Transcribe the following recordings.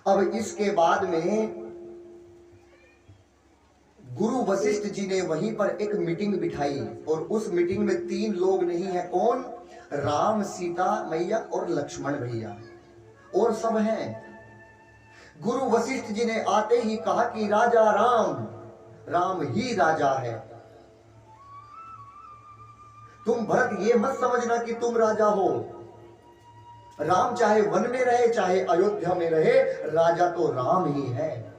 अब इसके बाद में गुरु वशिष्ठ जी ने वहीं पर एक मीटिंग बिठाई और उस मीटिंग में 3 लोग नहीं है, कौन? राम, सीता मैया और लक्ष्मण भैया, और सब हैं। गुरु वशिष्ठ जी ने आते ही कहा कि राजा राम, राम ही राजा है। तुम भरत ये मत समझना कि तुम राजा हो। राम चाहे वन में रहे चाहे अयोध्या में रहे, राजा तो राम ही है।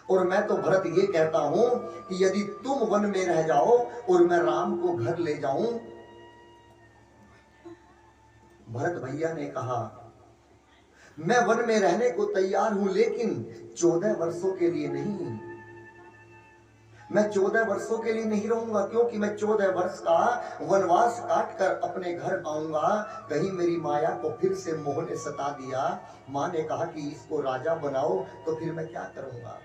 और मैं तो भरत ये कहता हूं कि यदि तुम वन में रह जाओ और मैं राम को घर ले जाऊं। भरत भैया ने कहा मैं वन में रहने को तैयार हूं, लेकिन 14 वर्षों के लिए नहीं। मैं 14 वर्षों के लिए नहीं रहूंगा, क्योंकि मैं 14 वर्ष का वनवास काट कर अपने घर आऊंगा। कहीं मेरी माया को फिर से मोह ने सता दिया। मां ने कहा कि इसको राजा बनाओ, तो फिर मैं क्या करूंगा।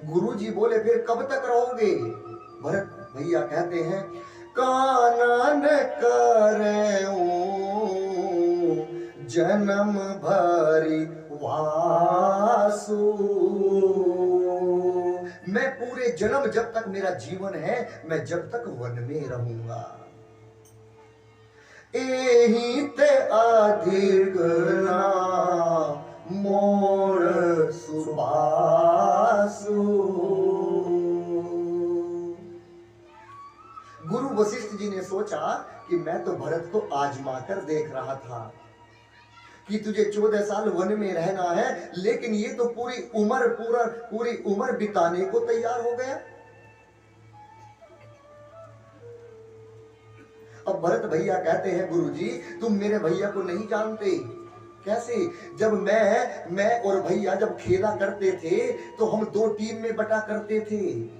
गुरुजी बोले फिर कब तक रहोगे? भरत भैया कहते हैं कानन करेऊं जन्म भरी वासु। मैं पूरे जन्म जब तक मेरा जीवन है, मैं जब तक वन में रहूंगा। एही ते अधिगना मोर सुबासु। गुरु वशिष्ठ जी ने सोचा कि मैं तो भरत को आजमा कर देख रहा था कि तुझे 14 साल वन में रहना है, लेकिन ये तो पूरी उम्र बिताने को तैयार हो गया। अब भरत भैया कहते हैं गुरुजी तुम मेरे भैया को नहीं जानते। कैसे? जब मैं और भैया जब खेला करते थे तो हम 2 टीम में बटा करते थे।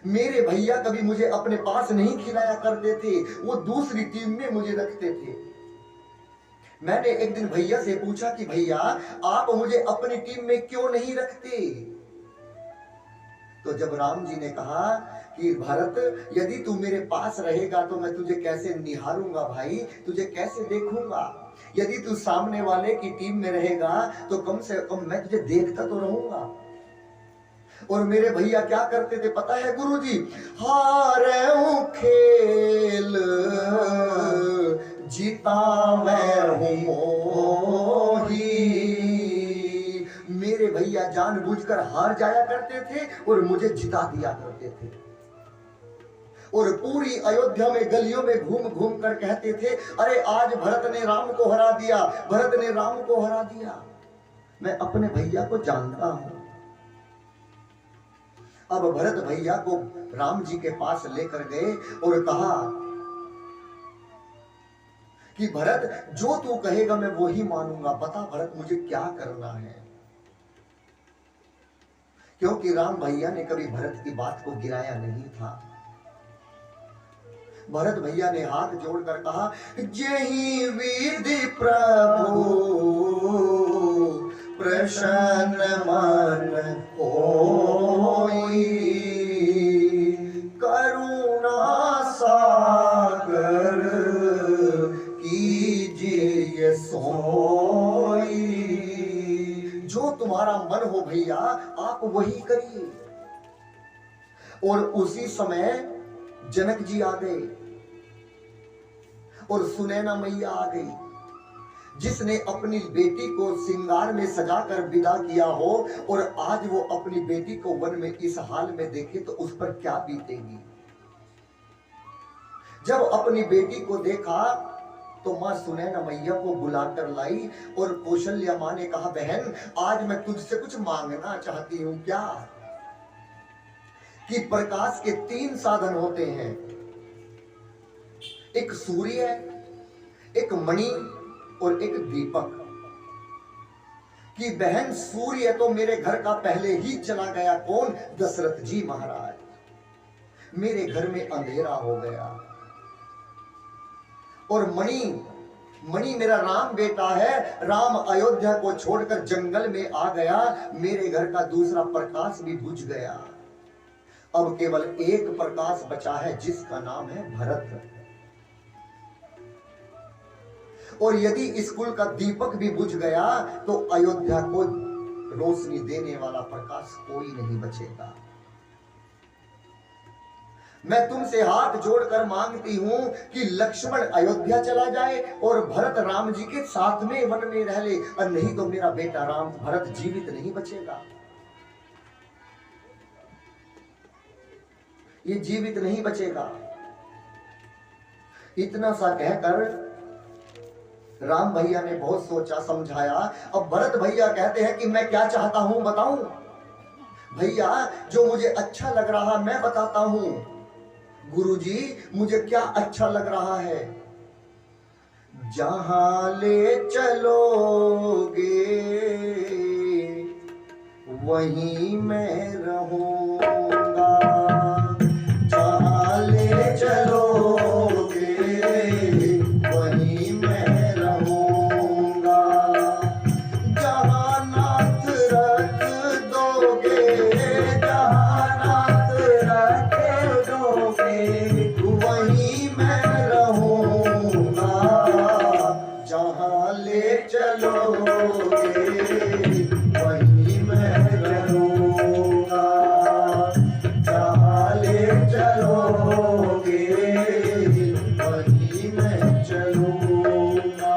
मेरे भैया कभी मुझे अपने पास नहीं खिलाया करते थे, वो दूसरी टीम में मुझे रखते थे। मैंने एक दिन भैया से पूछा कि भैया आप मुझे अपनी टीम में क्यों नहीं रखते? तो जब राम जी ने कहा कि भरत यदि तू मेरे पास रहेगा तो मैं तुझे कैसे निहारूंगा भाई, तुझे कैसे देखूंगा। यदि तू सामने वाले की टीम में रहेगा तो कम से कम मैं तुझे देखता तो रहूंगा। और मेरे भैया क्या करते थे पता है गुरुजी? हारे हूं खेल जीता मैं हूं मोही। मेरे भैया जानबूझकर हार जाया करते थे और मुझे जिता दिया करते थे। और पूरी अयोध्या में गलियों में घूम घूम कर कहते थे अरे आज भरत ने राम को हरा दिया, भरत ने राम को हरा दिया। मैं अपने भैया को जानता हूं। अब भरत भैया को राम जी के पास लेकर गए और कहा कि भरत जो तू कहेगा मैं वो ही मानूंगा, बता भरत मुझे क्या करना है। क्योंकि राम भैया ने कभी भरत की बात को गिराया नहीं था। भरत भैया ने हाथ जोड़कर कहा जही विधि प्रभु प्रसन्न मन होई, करुणा सागर कीजिए सोई। जो तुम्हारा मन हो भैया आप वही करिए। और उसी समय जनक जी आ गए और सुनैना मैया आ गई, जिसने अपनी बेटी को श्रृंगार में सजाकर विदा किया हो और आज वो अपनी बेटी को वन में इस हाल में देखे तो उस पर क्या बीतेगी। जब अपनी बेटी को देखा तो मां सुनैना मैया को बुलाकर लाई और कौशल्या मां ने कहा बहन आज मैं तुझसे कुछ मांगना चाहती हूं। क्या? कि प्रकाश के 3 साधन होते हैं, एक सूर्य, एक मणि और एक दीपक। कि बहन सूर्य तो मेरे घर का पहले ही चला गया, कौन? दशरथ जी महाराज। मेरे घर में अंधेरा हो गया। और मणि मेरा राम बेटा है, राम अयोध्या को छोड़कर जंगल में आ गया, मेरे घर का दूसरा प्रकाश भी बुझ गया। अब केवल एक प्रकाश बचा है जिसका नाम है भरत। और यदि स्कूल का दीपक भी बुझ गया तो अयोध्या को रोशनी देने वाला प्रकाश कोई नहीं बचेगा। मैं तुमसे हाथ जोड़कर मांगती हूं कि लक्ष्मण अयोध्या चला जाए और भरत राम जी के साथ में वन में रह ले, और नहीं तो मेरा बेटा राम भरत जीवित नहीं बचेगा, ये जीवित नहीं बचेगा। इतना सा कहकर राम भैया ने बहुत सोचा समझाया। अब भरत भैया कहते हैं कि मैं क्या चाहता हूं बताऊं? भैया जो मुझे अच्छा लग रहा मैं बताता हूं। गुरुजी मुझे क्या अच्छा लग रहा है? जहां ले चलोगे वहीं मैं रहूंगा, जहां ले चलोगे वहीं मैं रहूंगा, जहां नाथ रख दोगे, जहां नाथ रख दोगे वहीं मैं रहूंगा, जहां ले चलोगे वहीं मैं रहूंगा, जहां ले चलोगे वहीं मैं चलूंगा।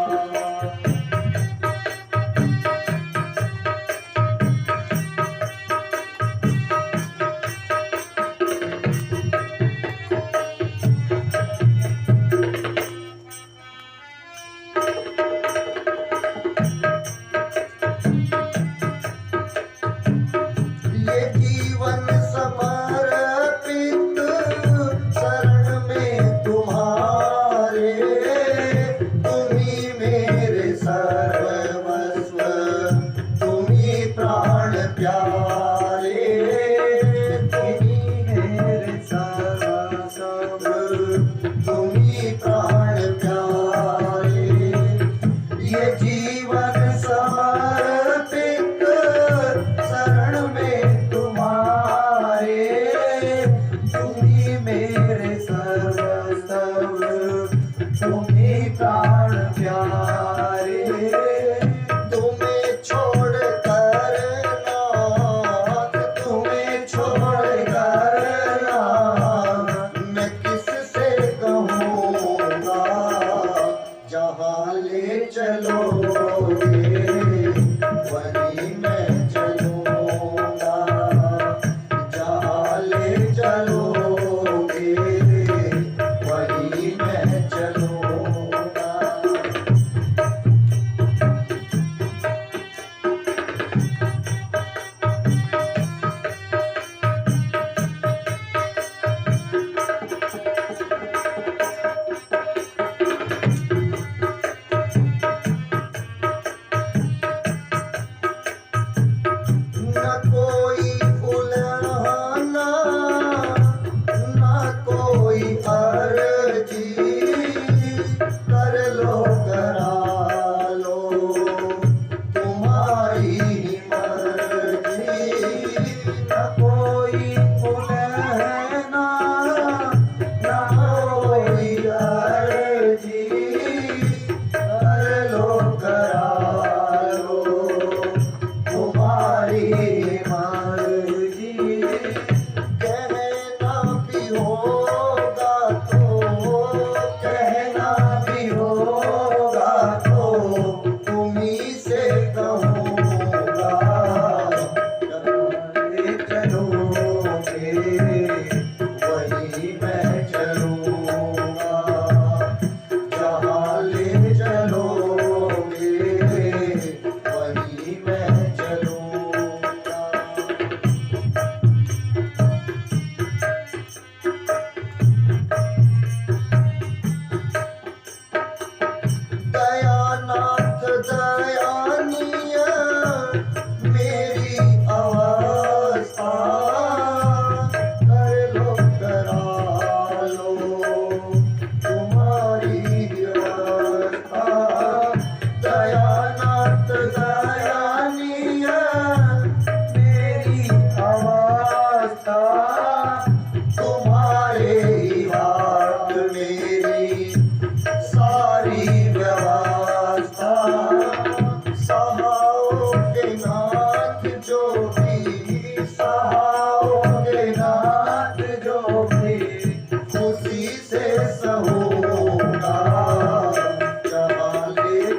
ये जीवन समर्पित शरण में तुम्हारे, तुम्ही मेरे सर्वस्व, तुम्ही प्राण प्यारे, तुम्ही मेरे सर्वस्व, तुम्ही प्राण प्यारे। ये जीवन समर्पित शरण में तुम्हारे, तुम्ही मेरे सर्वस्व, तुम्ही प्राण प्यारे। तुम्हें छोड़ कर नाथ, तुम्हें छोड़ कर नाथ मैं किससे कहूँगा, जहाँ ले चलोगे वहीं मैं चलूंगा, जहाँ ले चलोगे वहीं मैं चलूंगा।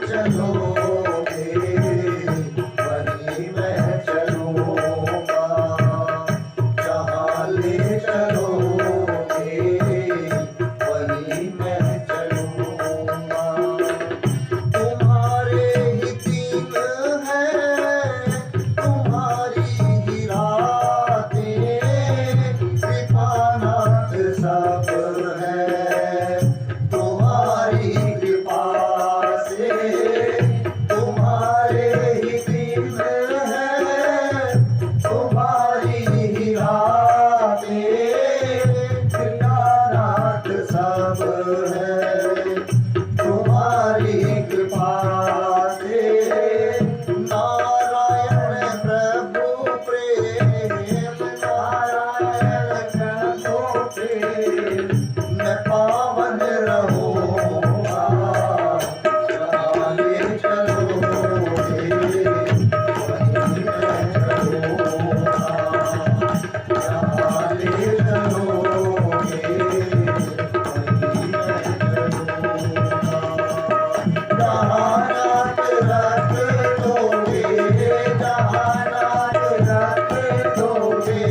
चलोगे वहीं मैं चलूंगा, जहाँ ले चलोगे वहीं मैं चलूंगा। तुम्हारे ही दिन है, तुम्हारी ही रातें, कृपानाथ सब है, तुम्हारी कृपा से, तुम्हारे ही दिन है, तुम्हारी ही रातें, कृपानाथ सब है, तुम्हारी कृपा से। नारायण प्रभु प्रेम, नारायण प्रभु प्रेम, मैं पावन रहूंगा, जहाँ ले चलोगे वहीं मैं चलूंगा, जहाँ ले चलोगे वहीं मैं चलूंगा। जहाँ नाथ रख दोगे, जहाँ नाथ रख दोगे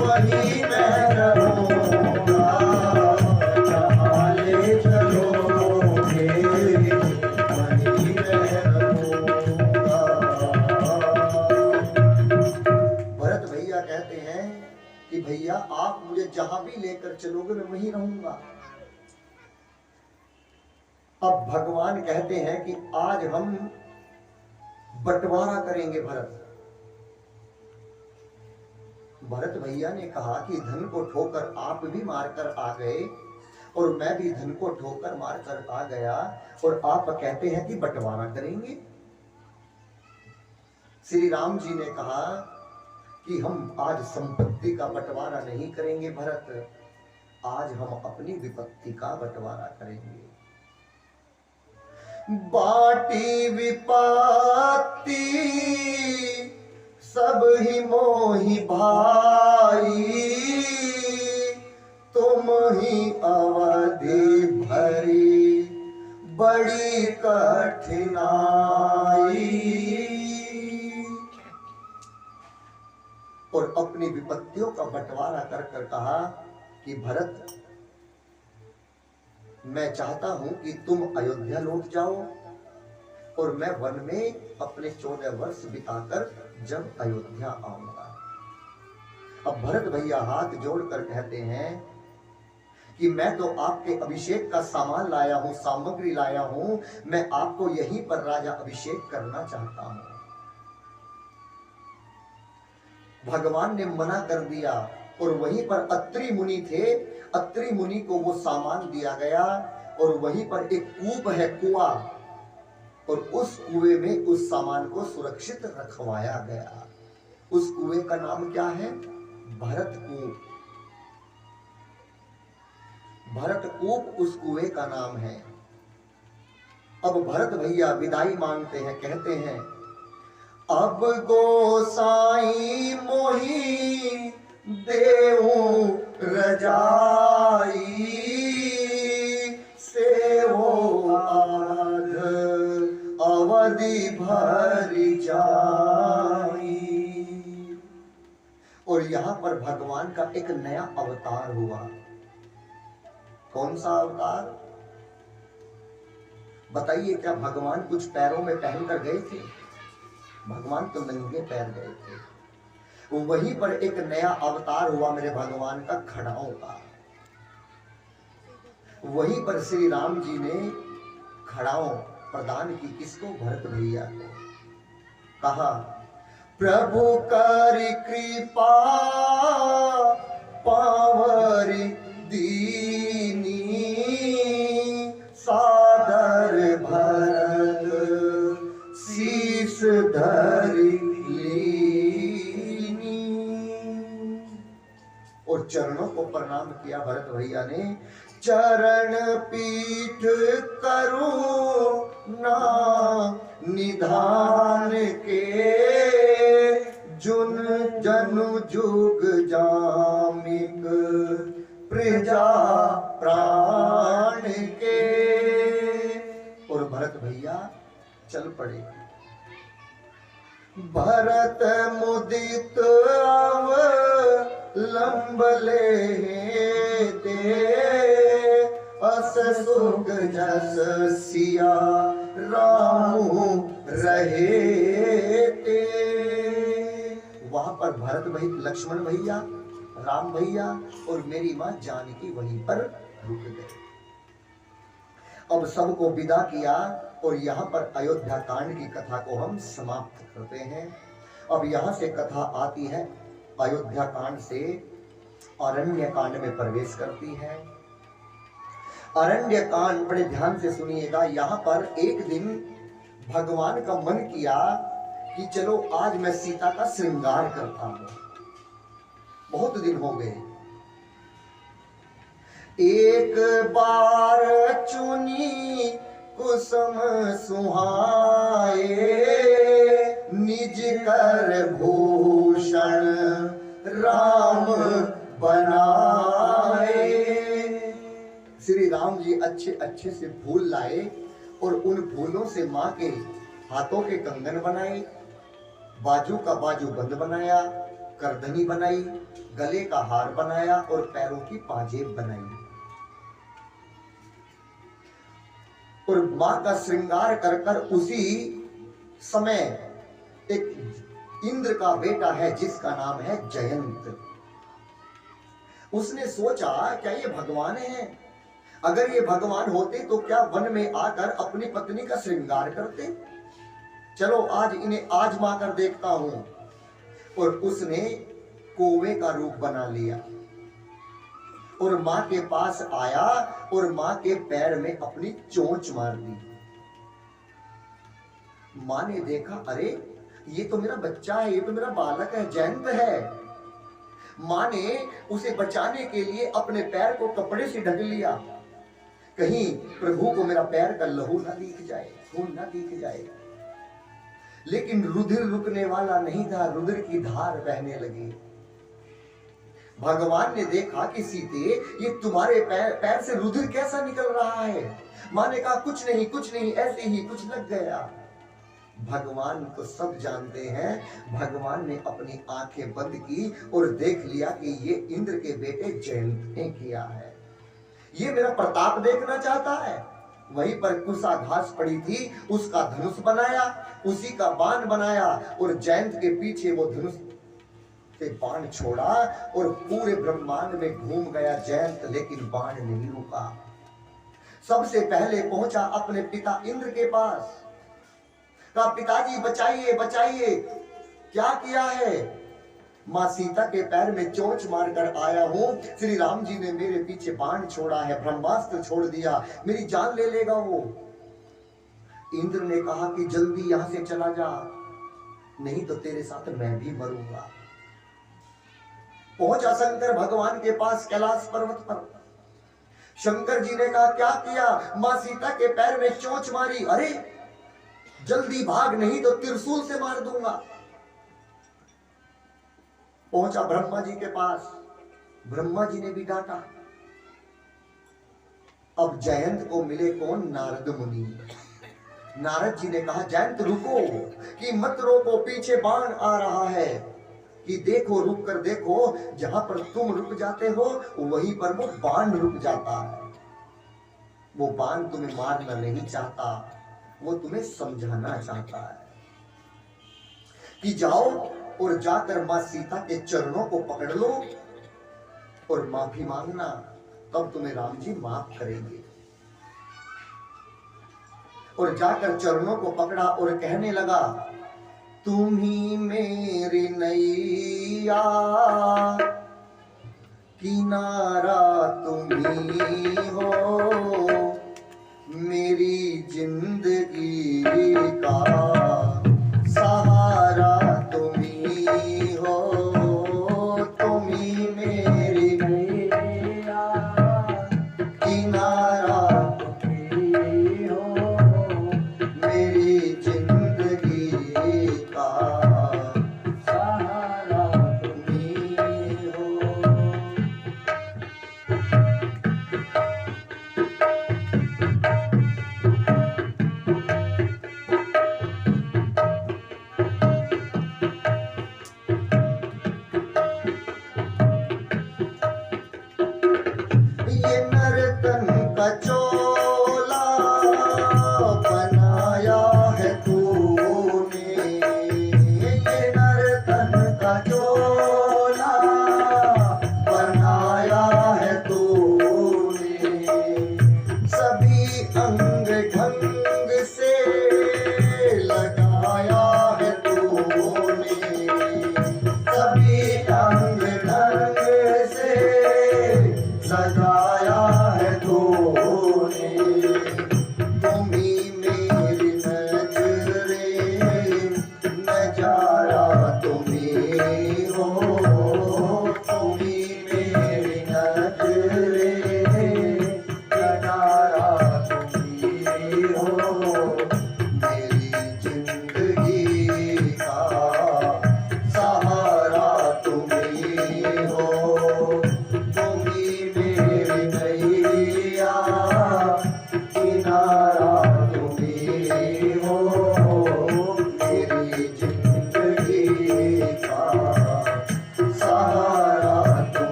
वहीं मैं रहूंगा, जहाँ ले चलोगे वहीं मैं रहूंगा। भरत भैया कहते हैं कि भैया आप मुझे जहां भी लेकर चलोगे मैं वहीं रहूंगा। अब भगवान कहते हैं कि आज हम बंटवारा करेंगे भरत। भरत भैया ने कहा कि धन को ठोकर आप भी मारकर आ गए और मैं भी धन को ठोकर मारकर आ गया, और आप कहते हैं कि बंटवारा करेंगे। श्री राम जी ने कहा कि हम आज संपत्ति का बंटवारा नहीं करेंगे भरत, आज हम अपनी विपत्ति का बंटवारा करेंगे। बाटी विपत्ति सब ही मोहि भाई, तुम ही अवधि भरी बड़ी कठिनाई। और अपनी विपत्तियों का बंटवारा कर कर कहा कि भरत मैं चाहता हूं कि तुम अयोध्या लौट जाओ और मैं वन में अपने 14 वर्ष बिताकर जब अयोध्या आऊंगा। अब भरत भैया हाथ जोड़कर कहते हैं कि मैं तो आपके अभिषेक का सामान लाया हूं, सामग्री लाया हूं, मैं आपको यहीं पर राजा अभिषेक करना चाहता हूं। भगवान ने मना कर दिया और वहीं पर अत्रि मुनि थे, अत्रि मुनि को वो सामान दिया गया और वहीं पर एक कूप है, कुआं, और उस कुएं में उस सामान को सुरक्षित रखवाया गया। उस कुएं का नाम क्या है? भरत कूप। भरत कूप उस कुएं का नाम है। अब भरत भैया विदाई मांगते हैं, कहते हैं अब गोसाई मोही देऊ रजाई, सेवो आध अवधि भर जाई। और यहां पर भगवान का एक नया अवतार हुआ। कौन सा अवतार? बताइए, क्या भगवान कुछ पैरों में पहनकर गए थे? भगवान तो नंगे पैर गए थे। वहीं पर एक नया अवतार हुआ मेरे भगवान का, खड़ाओं का। वहीं पर श्री राम जी ने खड़ाओं प्रदान की। किसको? भरत भैया को। कहा प्रभु कर कृपा पावर दीनी, सादर भरत शीश धरि लीनी। और चरणों को प्रणाम किया भरत भैया ने। चरण पीठ करुणा निधान के, जुन जनु जुग जामिक प्रजा प्राण के। और भरत भैया चल पड़े। भरत मुदित लंबले ते अस सुख जस सिया रामू रहे ते। वहां पर भरत भाई, लक्ष्मण भैया, राम भैया और मेरी मां जानकी वहीं पर रुक गए। अब सबको विदा किया और यहाँ पर अयोध्या कांड की कथा को हम समाप्त करते हैं। अब यहाँ से कथा आती है अयोध्या कांड से अरण्य कांड में प्रवेश करती है। अरण्य कांड बड़े ध्यान से सुनिएगा। यहाँ पर एक दिन भगवान का मन किया कि चलो आज मैं सीता का श्रृंगार करता हूं, बहुत दिन हो गए। एक बार चुनी कुसुम सुहाए निज कर भूषण राम बनाए। श्री राम जी अच्छे अच्छे से फूल लाए और उन फूलों से मां के हाथों के कंगन बनाए, बाजू का बाजू बंद बनाया, करदनी बनाई, गले का हार बनाया और पैरों की पाजेब बनाई। और मां का श्रृंगार कर कर उसी समय एक इंद्र का बेटा है जिसका नाम है जयंत। उसने सोचा क्या ये भगवान है? अगर ये भगवान होते तो क्या वन में आकर अपनी पत्नी का श्रृंगार करते? चलो आज इन्हें आजमा कर देखता हूं। और उसने कौवे का रूप बना लिया और मां के पास आया और मां के पैर में अपनी चोंच मार दी। मां ने देखा, अरे ये तो मेरा बच्चा है, ये तो मेरा बालक है, जयंत है। मां ने उसे बचाने के लिए अपने पैर को कपड़े से ढक लिया, कहीं प्रभु को मेरा पैर का लहू ना दिख जाए, खून ना दिख जाए। लेकिन रुधिर रुकने वाला नहीं था, रुधिर की धार बहने लगी। भगवान ने देखा कि सीते ये तुम्हारे पैर से रुधिर कैसा निकल रहा है? मां ने कहा कुछ नहीं, ऐसे ही कुछ लग गया। भगवान तो सब जानते हैं। भगवान ने अपनी आंखें बंद की और देख लिया कि ये इंद्र के बेटे जयंत ने किया है। ये मेरा प्रताप देखना चाहता है। वहीं पर कुसा घास पड़ी थी, उसका धनुष बनाया, उसी का बाण बनाया और जयंत के पीछे वो धनुष से बाण छोड़ा और पूरे ब्रह्मांड में घूम गया जयंत, लेकिन बाण नहीं रुका। सबसे पहले पहुंचा अपने पिता इंद्र के पास, कहा पिताजी बचाइए बचाइए, क्या किया है? मां सीता के पैर में चोंच मारकर आया हूं, श्री राम जी ने मेरे पीछे बाण छोड़ा है, ब्रह्मास्त्र छोड़ दिया, मेरी जान ले लेगा वो। इंद्र ने कहा कि जल्दी यहां से चला जा, नहीं तो तेरे साथ मैं भी मरूंगा। पहुंचा शंकर भगवान के पास कैलाश पर्वत पर। शंकर जी ने कहा क्या किया? मां सीता के पैर में चोंच मारी, अरे जल्दी भाग नहीं तो त्रिशूल से मार दूंगा। पहुंचा ब्रह्मा जी के पास, ब्रह्मा जी ने भी डांटा। अब जयंत को मिले कौन? नारद मुनि। नारद जी ने कहा जयंत रुको, कि मत रोको, पीछे बाण आ रहा है, कि देखो रुक कर देखो, जहां पर तुम रुक जाते हो वहीं पर वो बाण रुक जाता है। वो बाण तुम्हें मारना नहीं चाहता, वो तुम्हें समझाना चाहता है कि जाओ और जाकर मां सीता के चरणों को पकड़ लो और माफी मांगना, तब तुम्हें राम जी माफ करेंगे। और जाकर चरणों को पकड़ा और कहने लगा तुम ही मेरी नैया, किनारा तुम ही हो, मेरी जिंदगी का सहारा तुम ही हो, तुम ही मेरी नैया, किनारा तुम ही हो, मेरी जिंदगी का सहारा तुम ही हो।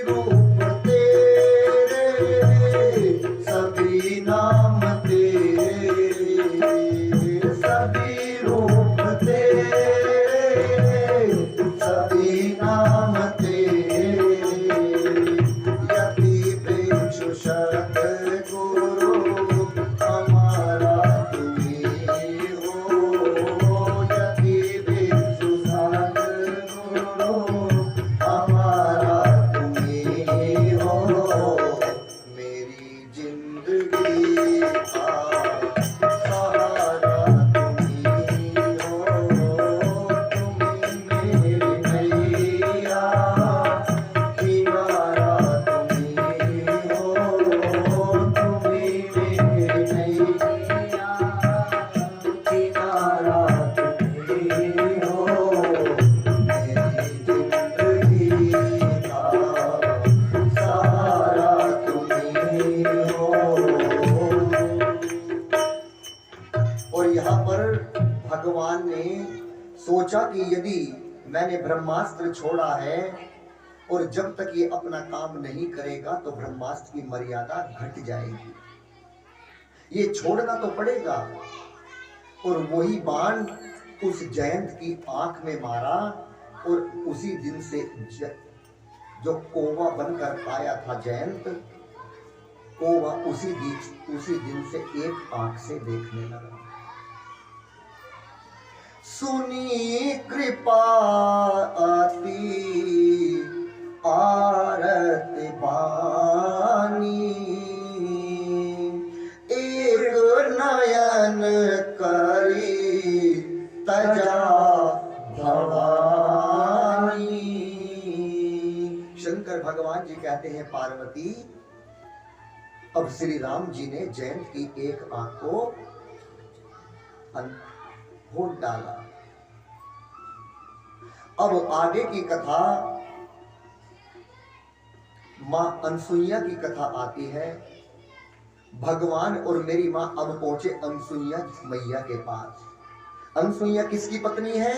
रूप तेरे, सभी नाम तेरे, सभी रूप तेरे, सभी नाम तेरे, यति भिक्षु शरद गुरु हमारा तुम्हीं हो, यति भिक्षु शरद गुरु हमारा तुम्हीं हो, मेरी जिंदगी का सहारा तुम्हीं हो, तुम्हीं मेरी नैया, किनारा तुम्हीं हो, तुम्हीं मेरी नैया, किनारा तुम्हीं हो, मेरी जिंदगी का सहारा तुम्हीं हो। और यहाँ पर भगवान ने सोचा कि यदि मैंने ब्रह्मास्त्र छोड़ा है और जब तक ये अपना काम नहीं करेगा तो ब्रह्मास्त्र की मर्यादा घट जाएगी, ये छोड़ना तो पड़ेगा। और वही बाण उस जयंत की आंख में मारा और उसी दिन से जो कौवा बनकर आया था जयंत, कौवा उसी दिन से एक आंख से देखने लगा। सुनी कृपा आती आरती बानी, एक नयन करी तजा भवानी। शंकर भगवान जी कहते हैं पार्वती, अब श्री राम जी ने जयंत की एक आंख को फोड़ डाला। अब आगे की कथा मां अनसुईया की कथा आती है। भगवान और मेरी मां अब पहुंचे अनसुईया मैया के पास। अनसुईया किसकी पत्नी है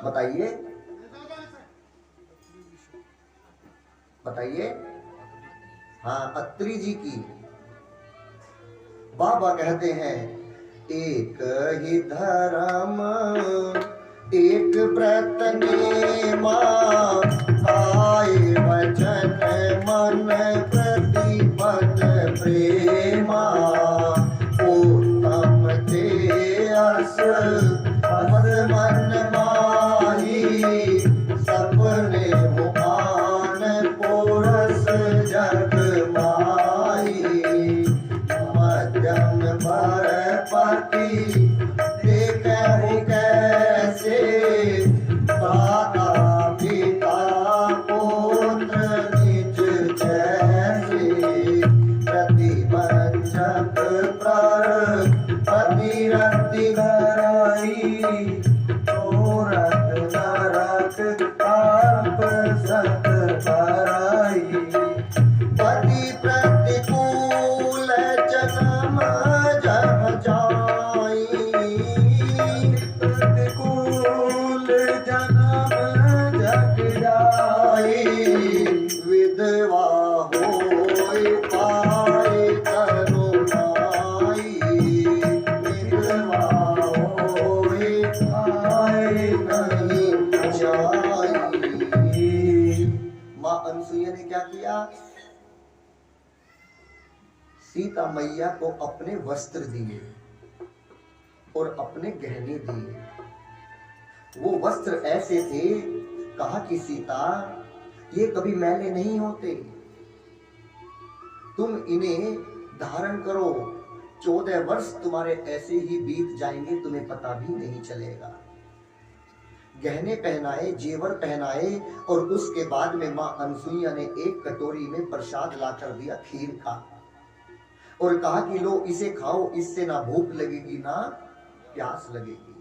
बताइए, बताइए? हाँ, अत्रि जी की। बाबा कहते हैं एक ही धर्म एक व्रत नेमा, आए वचन मन प्रतिपद प्रेमा, उत्तम ते अस मन माही, सपने मुआन पुरस जग माही, मध्यम भर पति देखहु कैसे, दाता पिता पुत्र निज जैसे, प्रतिबंधक पर पतिरति घराई, तोरत नरक पाप सत भराई, पति प्रतिकूल जन्म जब जाई, प्रतिकूल जन्म जग जाई, विधवा होय पाए करुणाई, विधवा होय पाए नहीं जाई। मां अनसुईया ने क्या किया? सीता मैया को अपने वस्त्र दिए और अपने गहने दिए। वो वस्त्र ऐसे थे, कहा कि सीता ये कभी मैले नहीं होते, तुम इन्हें धारण करो, 14 वर्ष तुम्हारे ऐसे ही बीत जाएंगे, तुम्हें पता भी नहीं चलेगा। गहने पहनाए, जेवर पहनाए और उसके बाद में मां अनसुईया ने एक कटोरी में प्रसाद ला कर दिया, खीर का, और कहा कि लो इसे खाओ, इससे ना भूख लगेगी ना प्यास लगेगी।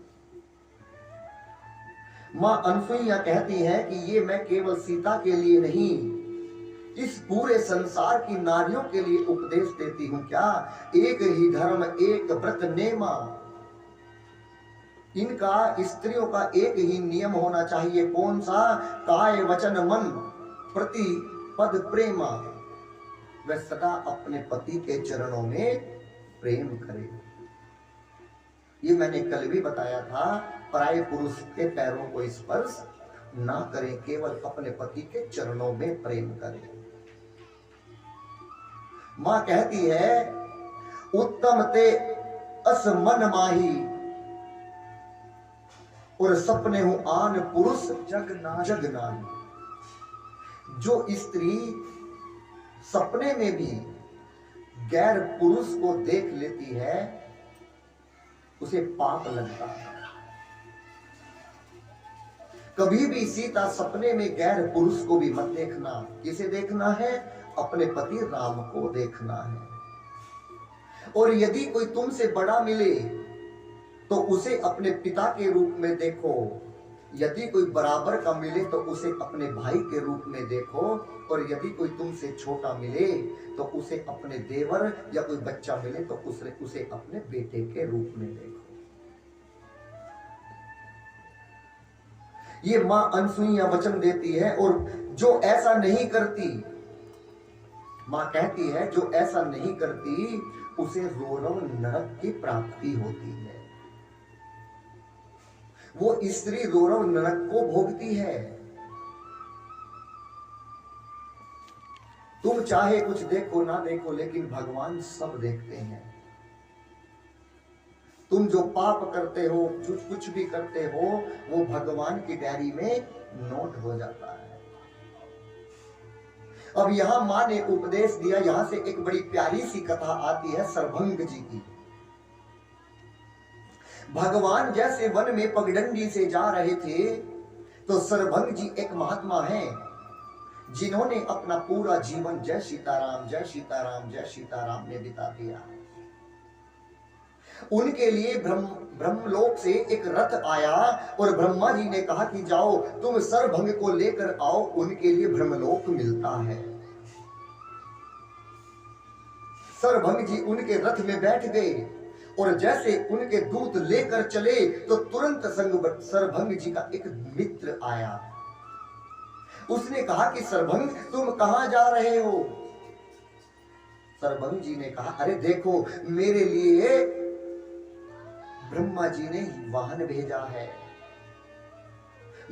मां अनसुईया कहती है कि ये मैं केवल सीता के लिए नहीं, इस पूरे संसार की नारियों के लिए उपदेश देती हूं। क्या? एक ही धर्म एक व्रत नेमा। इनका स्त्रियों का एक ही नियम होना चाहिए, कौन सा? काय वचन मन प्रति पद प्रेमा, वह सदा अपने पति के चरणों में प्रेम करे। ये मैंने कल भी बताया था, पराये पुरुष के पैरों को स्पर्श ना करें, केवल अपने पति के चरणों में प्रेम करें। मां कहती है उत्तम ते अस मन माही, और सपने हूं आन पुरुष जगनाही। जो स्त्री सपने में भी गैर पुरुष को देख लेती है उसे पाप लगता है। कभी भी सीता सपने में गैर पुरुष को भी मत देखना। किसे देखना है? अपने पति राम को देखना है। और यदि कोई तुमसे बड़ा मिले तो उसे अपने पिता के रूप में देखो, यदि कोई बराबर का मिले तो उसे अपने भाई के रूप में देखो, और यदि कोई तुमसे छोटा मिले तो उसे अपने देवर या कोई बच्चा मिले तो उसे अपने बेटे के रूप में देखो। ये मां अनसुईया वचन देती है, और जो ऐसा नहीं करती, मां कहती है जो ऐसा नहीं करती उसे रोरव नरक की प्राप्ति होती है। वो स्त्री रोरव नरक को भोगती है। तुम चाहे कुछ देखो ना देखो, लेकिन भगवान सब देखते हैं। तुम जो पाप करते हो, कुछ भी करते हो, वो भगवान की डायरी में नोट हो जाता है। अब यहां मां ने उपदेश दिया, यहां से एक बड़ी प्यारी सी कथा आती है सरभंग जी की। भगवान जैसे वन में पगडंडी से जा रहे थे तो सरभंग जी एक महात्मा हैं जिन्होंने अपना पूरा जीवन जय सीताराम जय सीताराम जय सीताराम में बिता दिया। उनके लिए ब्रह्मलोक से एक रथ आया और ब्रह्मा जी ने कहा कि जाओ तुम सरभंग को लेकर आओ, उनके लिए ब्रह्मलोक मिलता है। सरभंग जी उनके रथ में बैठ गए और जैसे उनके दूत लेकर चले तो तुरंत सरभंग जी का एक मित्र आया। उसने कहा कि सरभंग तुम कहां जा रहे हो? सरभंग जी ने कहा अरे देखो मेरे लिए ब्रह्मा जी ने वाहन भेजा है,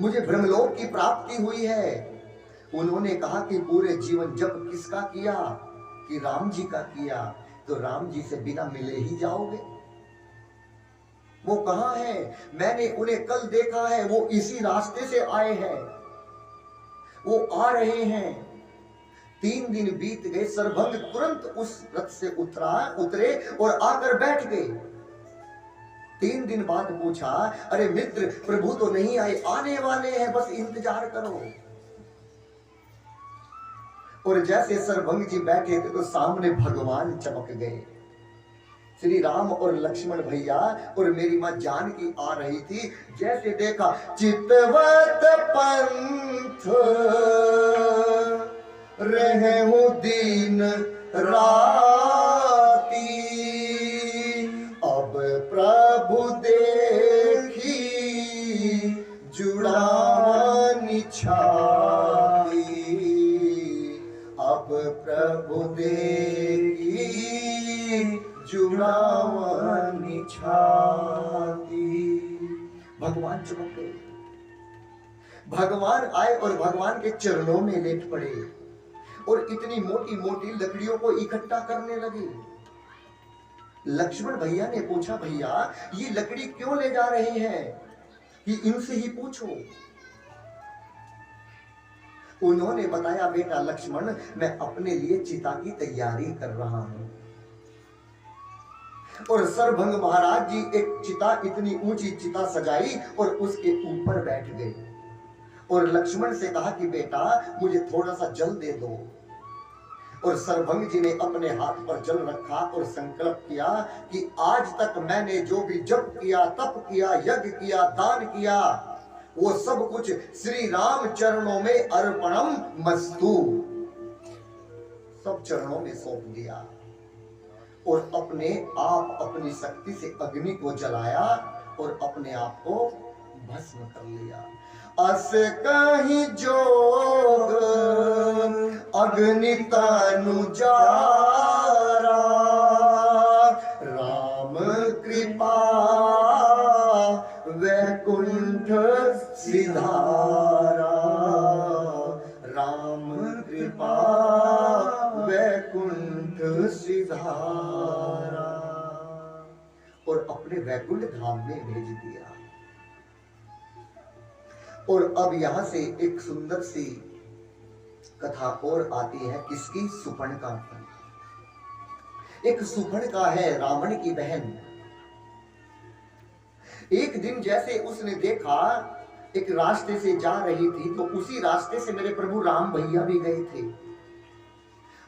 मुझे ब्रह्मलोक की प्राप्ति हुई है। उन्होंने कहा कि पूरे जीवन जब किसका किया? कि राम जी का किया, तो राम जी से बिना मिले ही जाओगे? वो कहां है? मैंने उन्हें कल देखा है, वो इसी रास्ते से आए हैं, वो आ रहे हैं। 3 दिन बीत गए, सरभंग तुरंत उस रथ से उतरे और आकर बैठ गए। 3 दिन बाद पूछा अरे मित्र प्रभु तो नहीं आए, आने वाले हैं, बस इंतजार करो। और जैसे सरभंग जी बैठे थे तो सामने भगवान चमक गए। श्री राम और लक्ष्मण भैया और मेरी मां जानकी आ रही थी। जैसे देखा चितवत पंथ रहूं दिन राती, अब प्रभु देखी जुड़ानी छाती, अब प्रभु देखी जुड़ानी छाती। भगवान चमक गए। भगवान आए और भगवान के चरणों में लेट पड़े और इतनी मोटी मोटी लकड़ियों को इकट्ठा करने लगे। लक्ष्मण भैया ने पूछा भैया ये लकड़ी क्यों ले जा रहे हैं? कि इनसे ही पूछो। उन्होंने बताया बेटा लक्ष्मण मैं अपने लिए चिता की तैयारी कर रहा हूं। और सरभंग महाराज जी एक चिता, इतनी ऊंची चिता सजाई और उसके ऊपर बैठ गए और लक्ष्मण से कहा कि बेटा मुझे थोड़ा सा जल दे दो। और सरभंग जी ने अपने हाथ पर जल रखा और संकल्प किया कि आज तक मैंने जो भी जप किया, तप किया, यज्ञ किया, दान किया, वो सब कुछ श्री राम चरणों में अर्पणम मस्तु, सब चरणों में सौंप दिया। और अपने आप अपनी शक्ति से अग्नि को जलाया और अपने आप को भस्म कर लिया। अस कहीं जोग अग्नि तनु जारा, राम कृपा वैकुंठ सिधारा, राम कृपा वैकुंठ सिधारा, और अपने वैकुंठ धाम में भेज दिया। और अब यहां से एक सुंदर सी कथा और आती है, किसकी? सुपर्णका। एक सुपर्णका है रावण की बहन। एक दिन जैसे उसने देखा एक रास्ते से जा रही थी, तो उसी रास्ते से मेरे प्रभु राम भैया भी गए थे।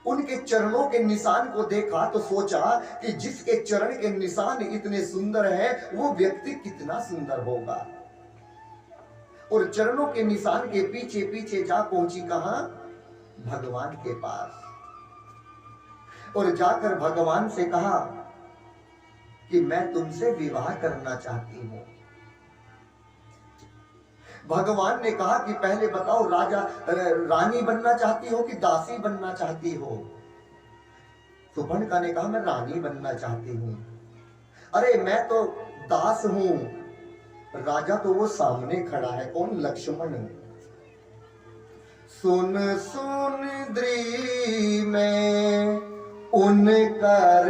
उनके चरणों के निशान को देखा तो सोचा कि जिसके चरण के निशान इतने सुंदर हैं, वो व्यक्ति कितना सुंदर होगा। और चरणों के निशान के पीछे पीछे जा पहुंची कहां? भगवान के पास। और जाकर भगवान से कहा कि मैं तुमसे विवाह करना चाहती हूं। भगवान ने कहा कि पहले बताओ, रानी बनना चाहती हो कि दासी बनना चाहती हो? सुपर्णका ने कहा मैं रानी बनना चाहती हूं। अरे मैं तो दास हूं। राजा तो वो सामने खड़ा है, कौन? लक्ष्मण। सुन सुन द्री में उनकर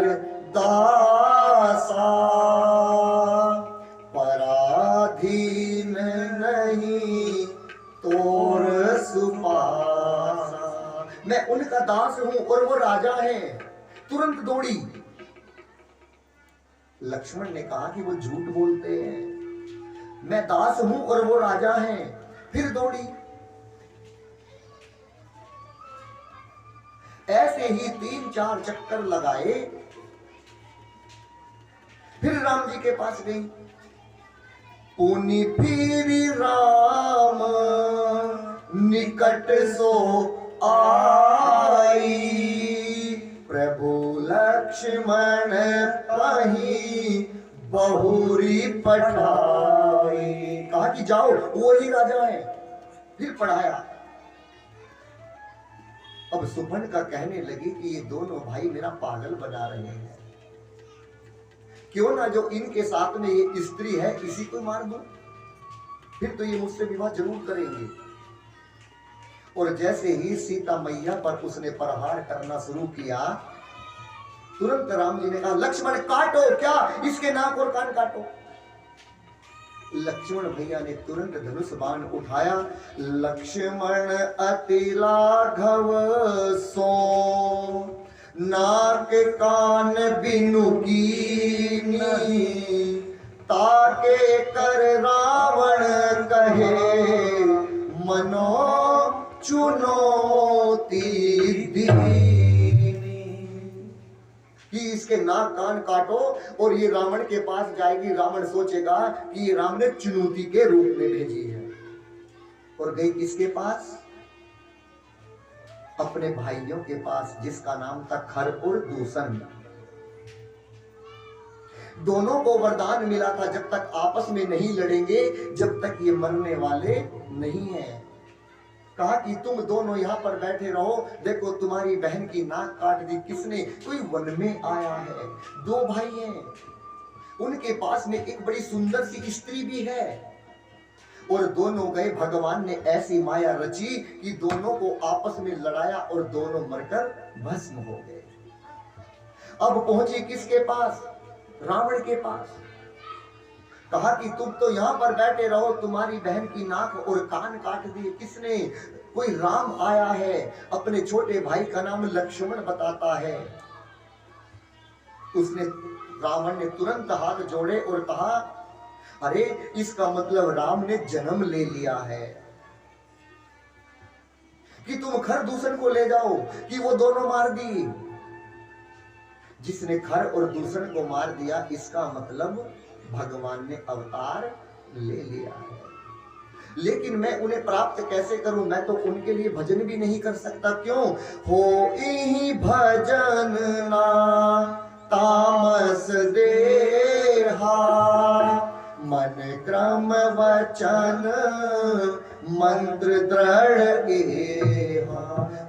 दासा, पराधीन नहीं तोर सुपासा। मैं उनका दास हूं और वो राजा है। तुरंत दौड़ी। लक्ष्मण ने कहा कि वो झूठ बोलते हैं, मैं दास हूं और वो राजा हैं। फिर दौड़ी। ऐसे ही 3-4 चक्कर लगाए। फिर राम जी के पास गई। पुनि फिर राम निकट सो आई, प्रभु लक्ष्मण पही बहुरी पठाई। कहा कि जाओ, वो ही राजा है। फिर पढ़ाया। अब सुपर्णका कहने लगी कि ये दोनों भाई मेरा पागल बना रहे हैं। क्यों ना जो इनके साथ में ये स्त्री है इसी को मार दूं, फिर तो ये मुझसे विवाह जरूर करेंगे। और जैसे ही सीता मैया पर उसने प्रहार करना शुरू किया, तुरंत राम जी ने कहा लक्ष्मण काटो, क्या इसके नाक और कान काटो। लक्ष्मण भैया ने तुरंत धनुष बाण उठाया। लक्ष्मण अति लाघव सो, नाक कान बिनु कीनी, ताके कर रावण कहे, मनो चुनौती दीनी। कि इसके नाक कान काटो और ये रावण के पास जाएगी। रावण सोचेगा कि ये राम ने चुनौती के रूप में भेजी है। और गई किसके पास? अपने भाइयों के पास, जिसका नाम था खर और दूषण। दोनों को वरदान मिला था जब तक आपस में नहीं लड़ेंगे, जब तक ये मरने वाले नहीं हैं। कहा कि तुम दोनों यहाँ पर बैठे रहो, देखो तुम्हारी बहन की नाक काट दी किसने? कोई वन में आया है। 2 भाई हैं, उनके पास में एक बड़ी सुंदर सी स्त्री भी है। और दोनों गए। भगवान ने ऐसी माया रची कि दोनों को आपस में लड़ाया और दोनों मरकर भस्म हो गए। अब पहुंची किसके पास? रावण के पास। कहा कि तुम तो यहाँ पर बैठे रहो, तुम्हारी बहन की नाक और कान काट दिए किसने? कोई राम आया है, अपने छोटे भाई का नाम लक्ष्मण बताता है। उसने, रावण ने तुरंत हाथ जोड़े और कहा अरे इसका मतलब राम ने जन्म ले लिया है कि तुम खर दूषण को ले जाओ कि वो दोनों मार दी। जिसने खर और दूषण को मार दिया, इसका मतलब भगवान ने अवतार ले लिया है। लेकिन मैं उन्हें प्राप्त कैसे करूं? मैं तो उनके लिए भजन भी नहीं कर सकता। क्यों? हो ही भजन ना तामस देहा, मन क्रम वचन मंत्र दृढ़ एहा।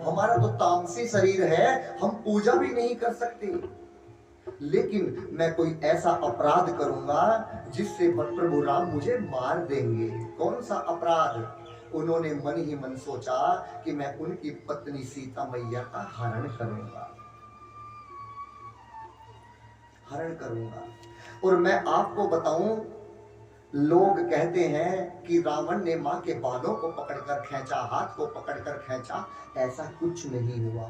हमारा तो तामसी शरीर है, हम पूजा भी नहीं कर सकते, लेकिन मैं कोई ऐसा अपराध करूंगा जिससे प्रभु राम मुझे मार देंगे। कौन सा अपराध? उन्होंने मन ही मन सोचा कि मैं उनकी पत्नी सीता मैया का हरण करूंगा, हरण करूंगा। और मैं आपको बताऊं, लोग कहते हैं कि रावण ने मां के बालों को पकड़कर खींचा, हाथ को पकड़कर खींचा, ऐसा कुछ नहीं हुआ।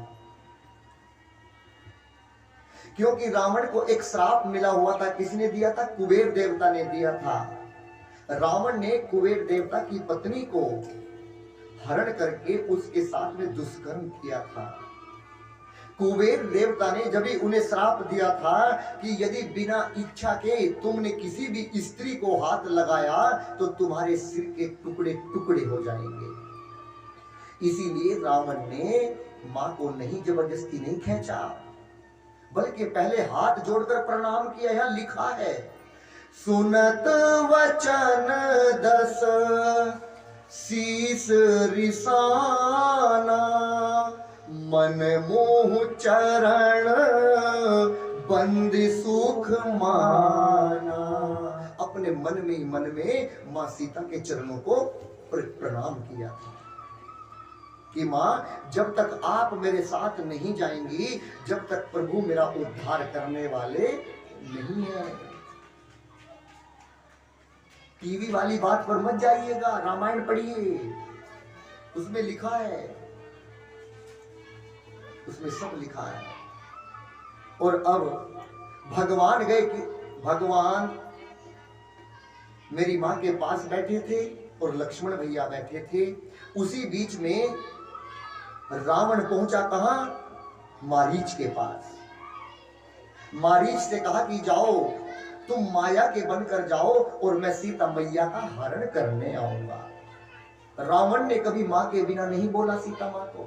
क्योंकि रावण को एक श्राप मिला हुआ था। किसने दिया था? कुबेर देवता ने दिया था। रावण ने कुबेर देवता की पत्नी को हरण करके उसके साथ में दुष्कर्म किया था। कुबेर देवता ने जब ही उन्हें श्राप दिया था कि यदि बिना इच्छा के तुमने किसी भी स्त्री को हाथ लगाया तो तुम्हारे सिर के टुकड़े टुकड़े हो जाएंगे। इसीलिए रावण ने मां को नहीं जबरदस्ती नहीं खींचा, बल्कि पहले हाथ जोड़कर प्रणाम किया। यहां लिखा है, सुनत वचन दस शीस रिसाना, मन मोह चरण बंदी सुख माना। अपने मन में ही मन में मां सीता के चरणों को प्रणाम किया था कि मां, जब तक आप मेरे साथ नहीं जाएंगी, जब तक प्रभु मेरा उद्धार करने वाले नहीं है। टीवी वाली बात पर मत जाइएगा, रामायण पढ़िए, उसमें लिखा है, उसमें सब लिखा है। और अब भगवान गए कि भगवान मेरी मां के पास बैठे थे और लक्ष्मण भैया बैठे थे। उसी बीच में रावण पहुंचा कहां? मारीच के पास। मारीच से कहा कि जाओ, तुम माया के बनकर जाओ और मैं सीता मैया का हरण करने आऊंगा। रावण ने कभी मां के बिना नहीं बोला सीता मां को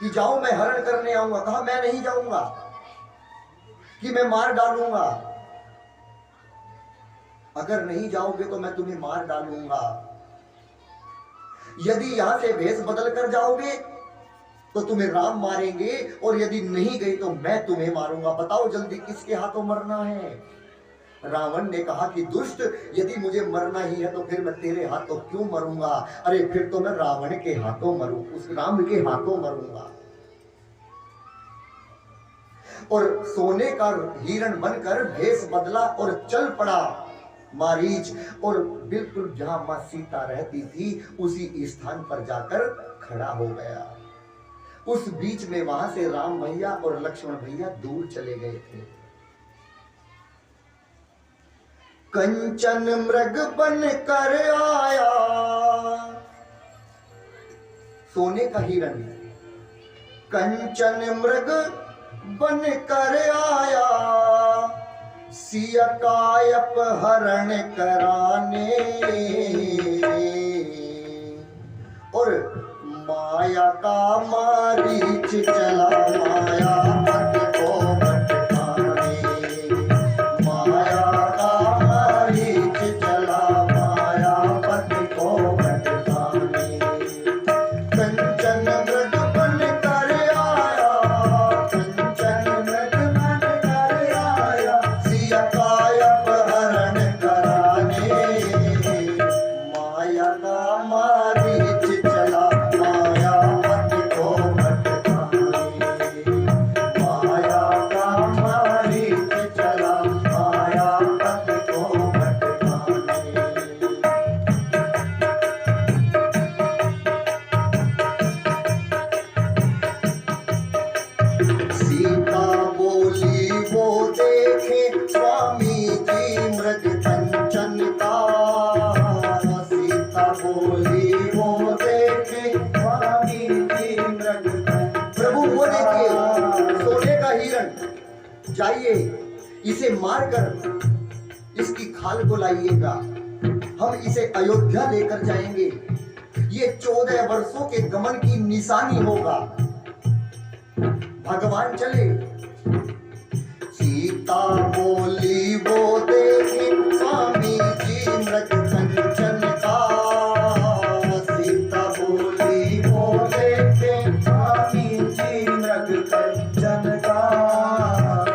कि जाओ मैं हरण करने आऊंगा। कहा मैं नहीं जाऊंगा, कि मैं मार डालूंगा। अगर नहीं जाओगे तो मैं तुम्हें मार डालूंगा। यदि यहां से भेष बदल कर जाओगे तो तुम्हें राम मारेंगे, और यदि नहीं गई तो मैं तुम्हें मारूंगा। बताओ जल्दी किसके हाथों मरना है? रावण ने कहा कि दुष्ट, यदि मुझे मरना ही है तो फिर मैं तेरे हाथों क्यों मरूंगा? अरे फिर तो मैं रावण के हाथों मरूं, उस राम के हाथों मरूंगा। और सोने का हिरण बनकर भेष बदला और चल पड़ा मारीच, और बिल्कुल जहां मां सीता रहती थी उसी स्थान पर जाकर खड़ा हो गया। उस बीच में वहां से राम भैया और लक्ष्मण भैया दूर चले गए थे। कंचन मृग बन कर आया, सोने का हिरण, कंचन मृग बन कर आया, सिया का अपहरण कराने, और माया का मारीच चला माया पट को भटकाने, माया का मारीच चला माया पट को भटकाने। कंचन मृग बन कर आया, कंचन मृग बन कर आया, सिया का अपहरण कराने, माया का मारीच चला जाइए इसे मारकर इसकी खाल को लाइएगा, हम इसे अयोध्या लेकर जाएंगे, ये 14 वर्षों के गमन की निशानी होगा। भगवान चले, सीता बोली वो देखे स्वामी जी मृग कंचन का। सीता बोली वो देखे स्वामी जी मृग कंचन का।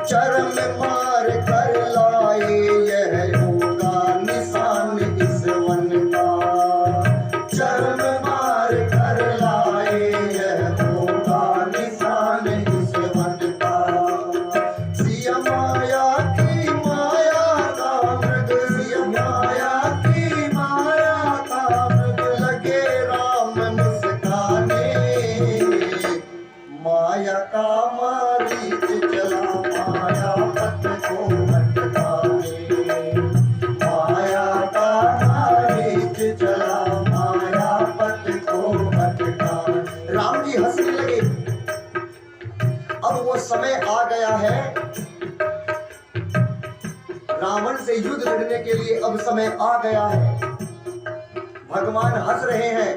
चरण मार कर लाए यह होगा निशान इस वन का। चरण मार कर लाए यह होगा निशान इस वन का। सिया माया की माया का मृग, सिया माया की माया का मृग लगे राम मुस्काने। माया का मारीच चला माया पथ को भटकाने। माया का मारीच चला माया पथ को भटकाने। राम जी हंसने लगे। अब वो समय आ गया है रावण से युद्ध लड़ने के लिए। अब समय आ गया है। भगवान हंस रहे हैं।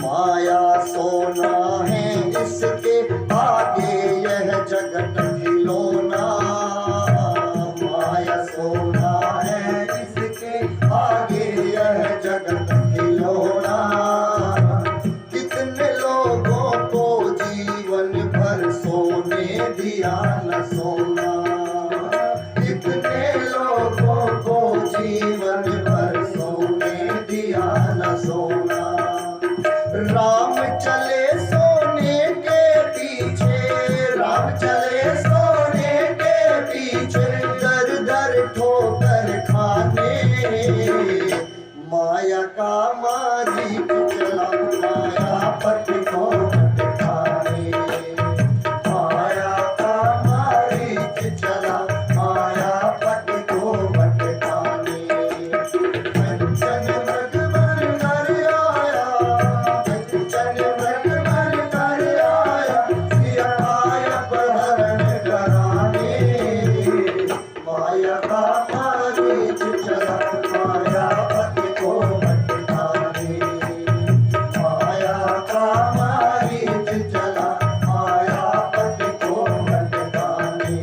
माया सोना है इसके आगे यह जगत खिलौना। माया सोना है इसके आगे यह जगत खिलौना। कितने लोगों को जीवन भर सोने दिया न सोना। कितने लोगों को जीवन भर सोने दिया न सोना। राम चले सोने के पीछे, राम चले सोने के पीछे, दर दर ठोकर खाने। माया का मारीच चला माया पथ को भटकाने। माया का मारीच चला माया पथ को भटकाने। कंचन मृग बन कर आया, कंचन मृग बन कर आया, सिया काय अपहरण कराने। माया का मारीच चला माया पथ को भटकाने। माया का मारीच चला माया पथ को भटकाने।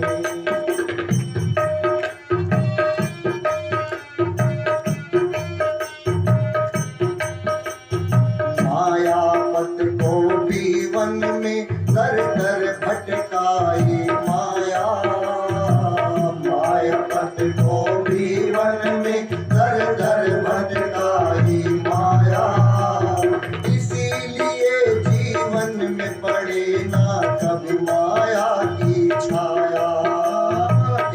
माया पथ को भी वन में दर दर भटकाई माया। माया पथ को भी वन में दर दर भटकाई माया। इसीलिए जीवन में पड़े ना कभी माया की छाया।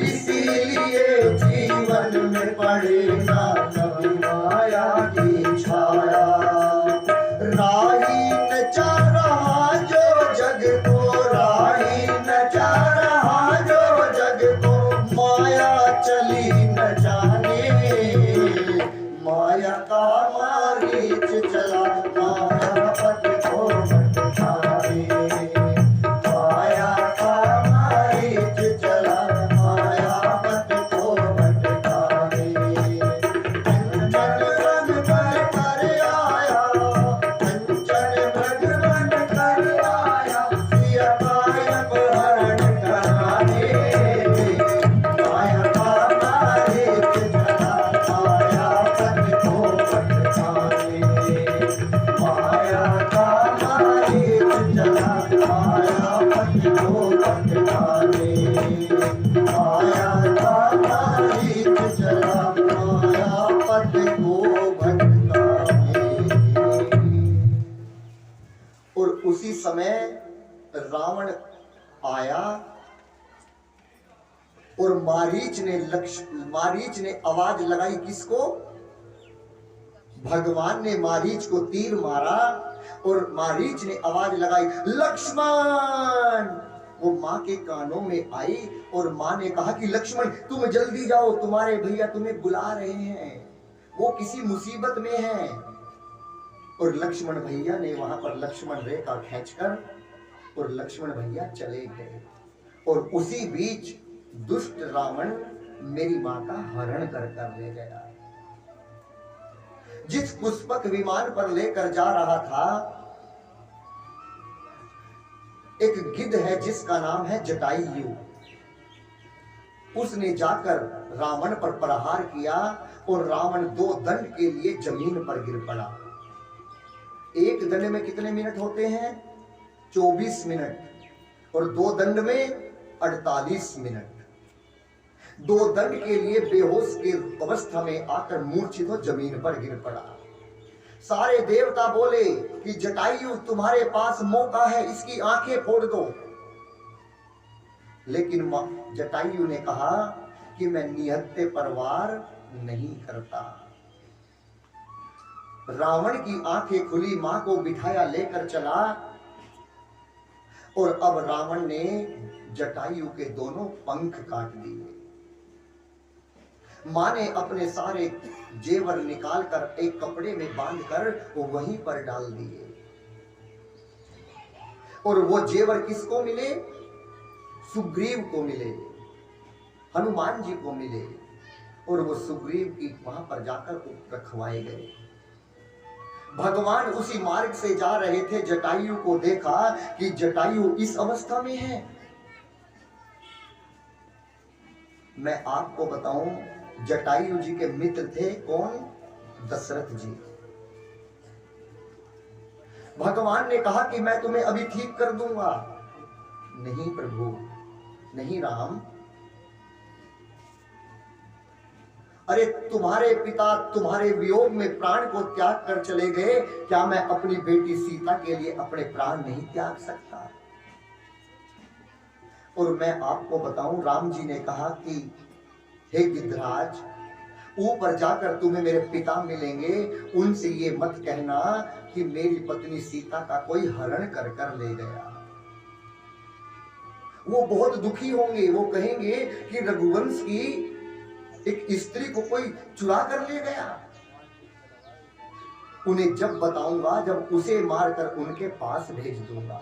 इसीलिए जीवन में पड़े ना कभी माया की छाया। राही नचा रहा जो जग को, राही नचा रहा जो जग को, माया चली न जाने। माया का मारीच चला माया पथ को भटकाने। माया का मारीच चला माया पथ को भटकाने। कंचन मृग बन कर आया, कंचन मृग बन कर आया, सिया काय अपहरण कराने। माया का मारीच चला माया पथ को भटकाने। माया का मारीच चला माया पथ को भटकाने। माया का मारीच चला माया पथ को भटकाने। और उसी समय रावण आया और मारीच ने आवाज लगाई। किसको? भगवान ने मारीच को तीर मारा और मारीच ने आवाज लगाई लक्ष्मण। वो माँ के कानों में आई और माँ ने कहा कि लक्ष्मण तुम जल्दी जाओ, तुम्हारे भैया तुम्हें बुला रहे हैं, वो किसी मुसीबत में हैं। और लक्ष्मण भैया ने वहां पर लक्ष्मण रेखा खींचकर और लक्ष्मण भैया चले गए। और उसी बीच दुष्ट रावण मेरी मां का हरण कर ले गया। जिस पुष्पक विमान पर लेकर जा रहा था, एक गिद्ध है जिसका नाम है जटायु। उसने जाकर रावण पर प्रहार किया और रावण 2 दंड के लिए जमीन पर गिर पड़ा। एक दंड में कितने मिनट होते हैं? 24 मिनट और 2 दंड में 48 मिनट। 2 दंड के लिए बेहोश की अवस्था में आकर मूर्छित हो जमीन पर गिर पड़ा। सारे देवता बोले कि जटायु तुम्हारे पास मौका है, इसकी आंखें फोड़ दो। लेकिन जटायु ने कहा कि मैं निहत्थे परवार नहीं करता। रावण की आंखें खुली, मां को बिठाया, लेकर चला और अब रावण ने जटायु के दोनों पंख काट दिए। मां ने अपने सारे जेवर निकालकर एक कपड़े में बांधकर वो वहीं पर डाल दिए। और वो जेवर किसको मिले? सुग्रीव को मिले, हनुमान जी को मिले और वो सुग्रीव की वहां पर जाकर रखवाए गए। भगवान उसी मार्ग से जा रहे थे, जटायु को देखा कि जटायु इस अवस्था में है। मैं आपको बताऊं, जटायु जी के मित्र थे कौन? दशरथ जी। भगवान ने कहा कि मैं तुम्हें अभी ठीक कर दूंगा। नहीं प्रभु, नहीं राम, अरे तुम्हारे पिता तुम्हारे वियोग में प्राण को त्याग कर चले गए, क्या मैं अपनी बेटी सीता के लिए अपने प्राण नहीं त्याग सकता? और मैं आपको बताऊं, राम जी ने कहा कि हे गिद्धराज, ऊपर जाकर तुम्हें मेरे पिता मिलेंगे, उनसे ये मत कहना कि मेरी पत्नी सीता का कोई हरण कर कर ले गया। वो बहुत दुखी होंगे, वो कहेंगे कि रघुवंश की एक स्त्री को कोई चुरा कर ले गया। उन्हें जब बताऊंगा, जब उसे मारकर उनके पास भेज दूंगा।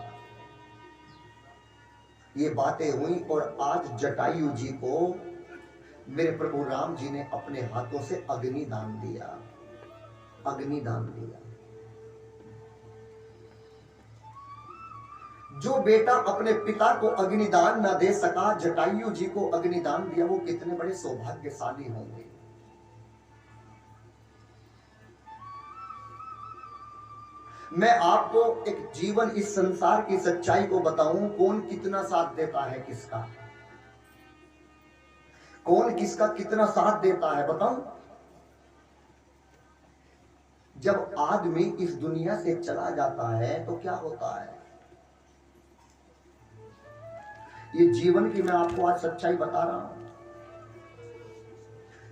ये बातें हुई और आज जटायु जी को मेरे प्रभु राम जी ने अपने हाथों से अग्नि दान दिया। अग्नि दान दिया। जो बेटा अपने पिता को अग्निदान न दे सका, जटायु जी को अग्निदान दिया, वो कितने बड़े सौभाग्यशाली होंगे। मैं आपको एक जीवन, इस संसार की सच्चाई को बताऊं, कौन कितना साथ देता है किसका, कौन किसका कितना साथ देता है बताऊं। जब आदमी इस दुनिया से चला जाता है तो क्या होता है? ये जीवन की मैं आपको आज सच्चाई बता रहा हूं।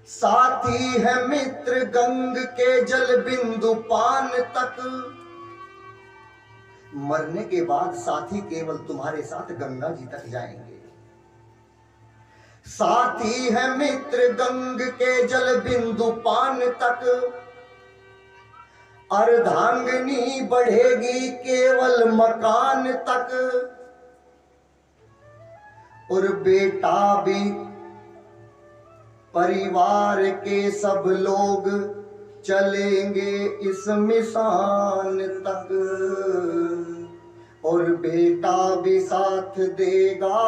साथी है मित्र गंग के जल बिंदु पान तक, मरने के बाद साथी केवल तुम्हारे साथ गंगा जी तक जाएंगे। साथी है मित्र गंग के जल बिंदु पान तक, अर्धांगिनी बढ़ेगी केवल मकान तक। और बेटा भी परिवार के सब लोग चलेंगे इस मिसान तक। और बेटा भी साथ देगा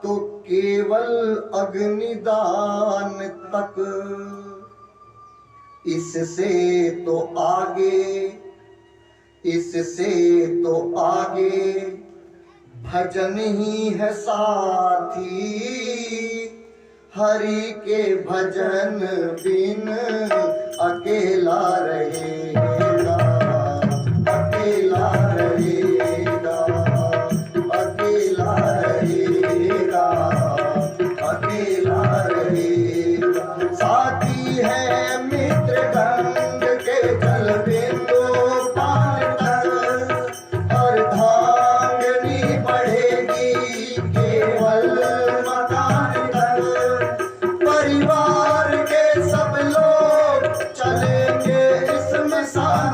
तो केवल अग्निदान तक। इससे तो आगे, इससे तो आगे भजन ही है साथी, हरि के भजन बिन अकेला रहेगा, अकेला रहेगा, अकेला रहेगा, अकेला रहेगा। साथी है मित्र गंग के जल बिंदु पान तक, अर्धांगिनी बढ़ेगी केवल मकान तक। परिवार के सब लोग चलेंगे इस मिसान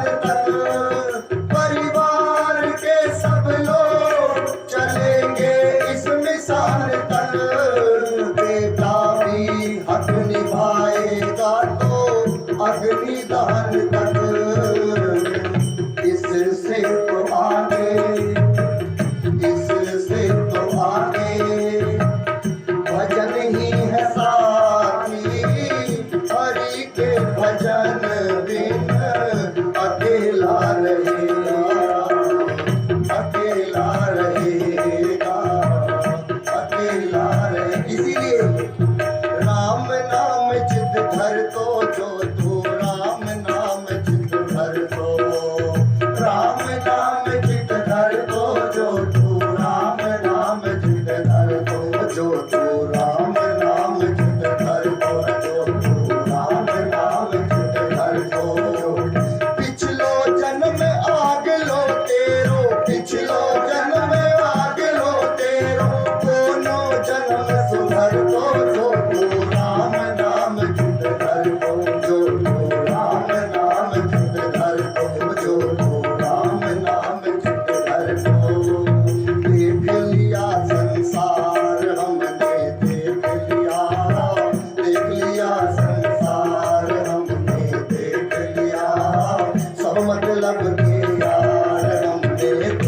मतलब के यार हमने देख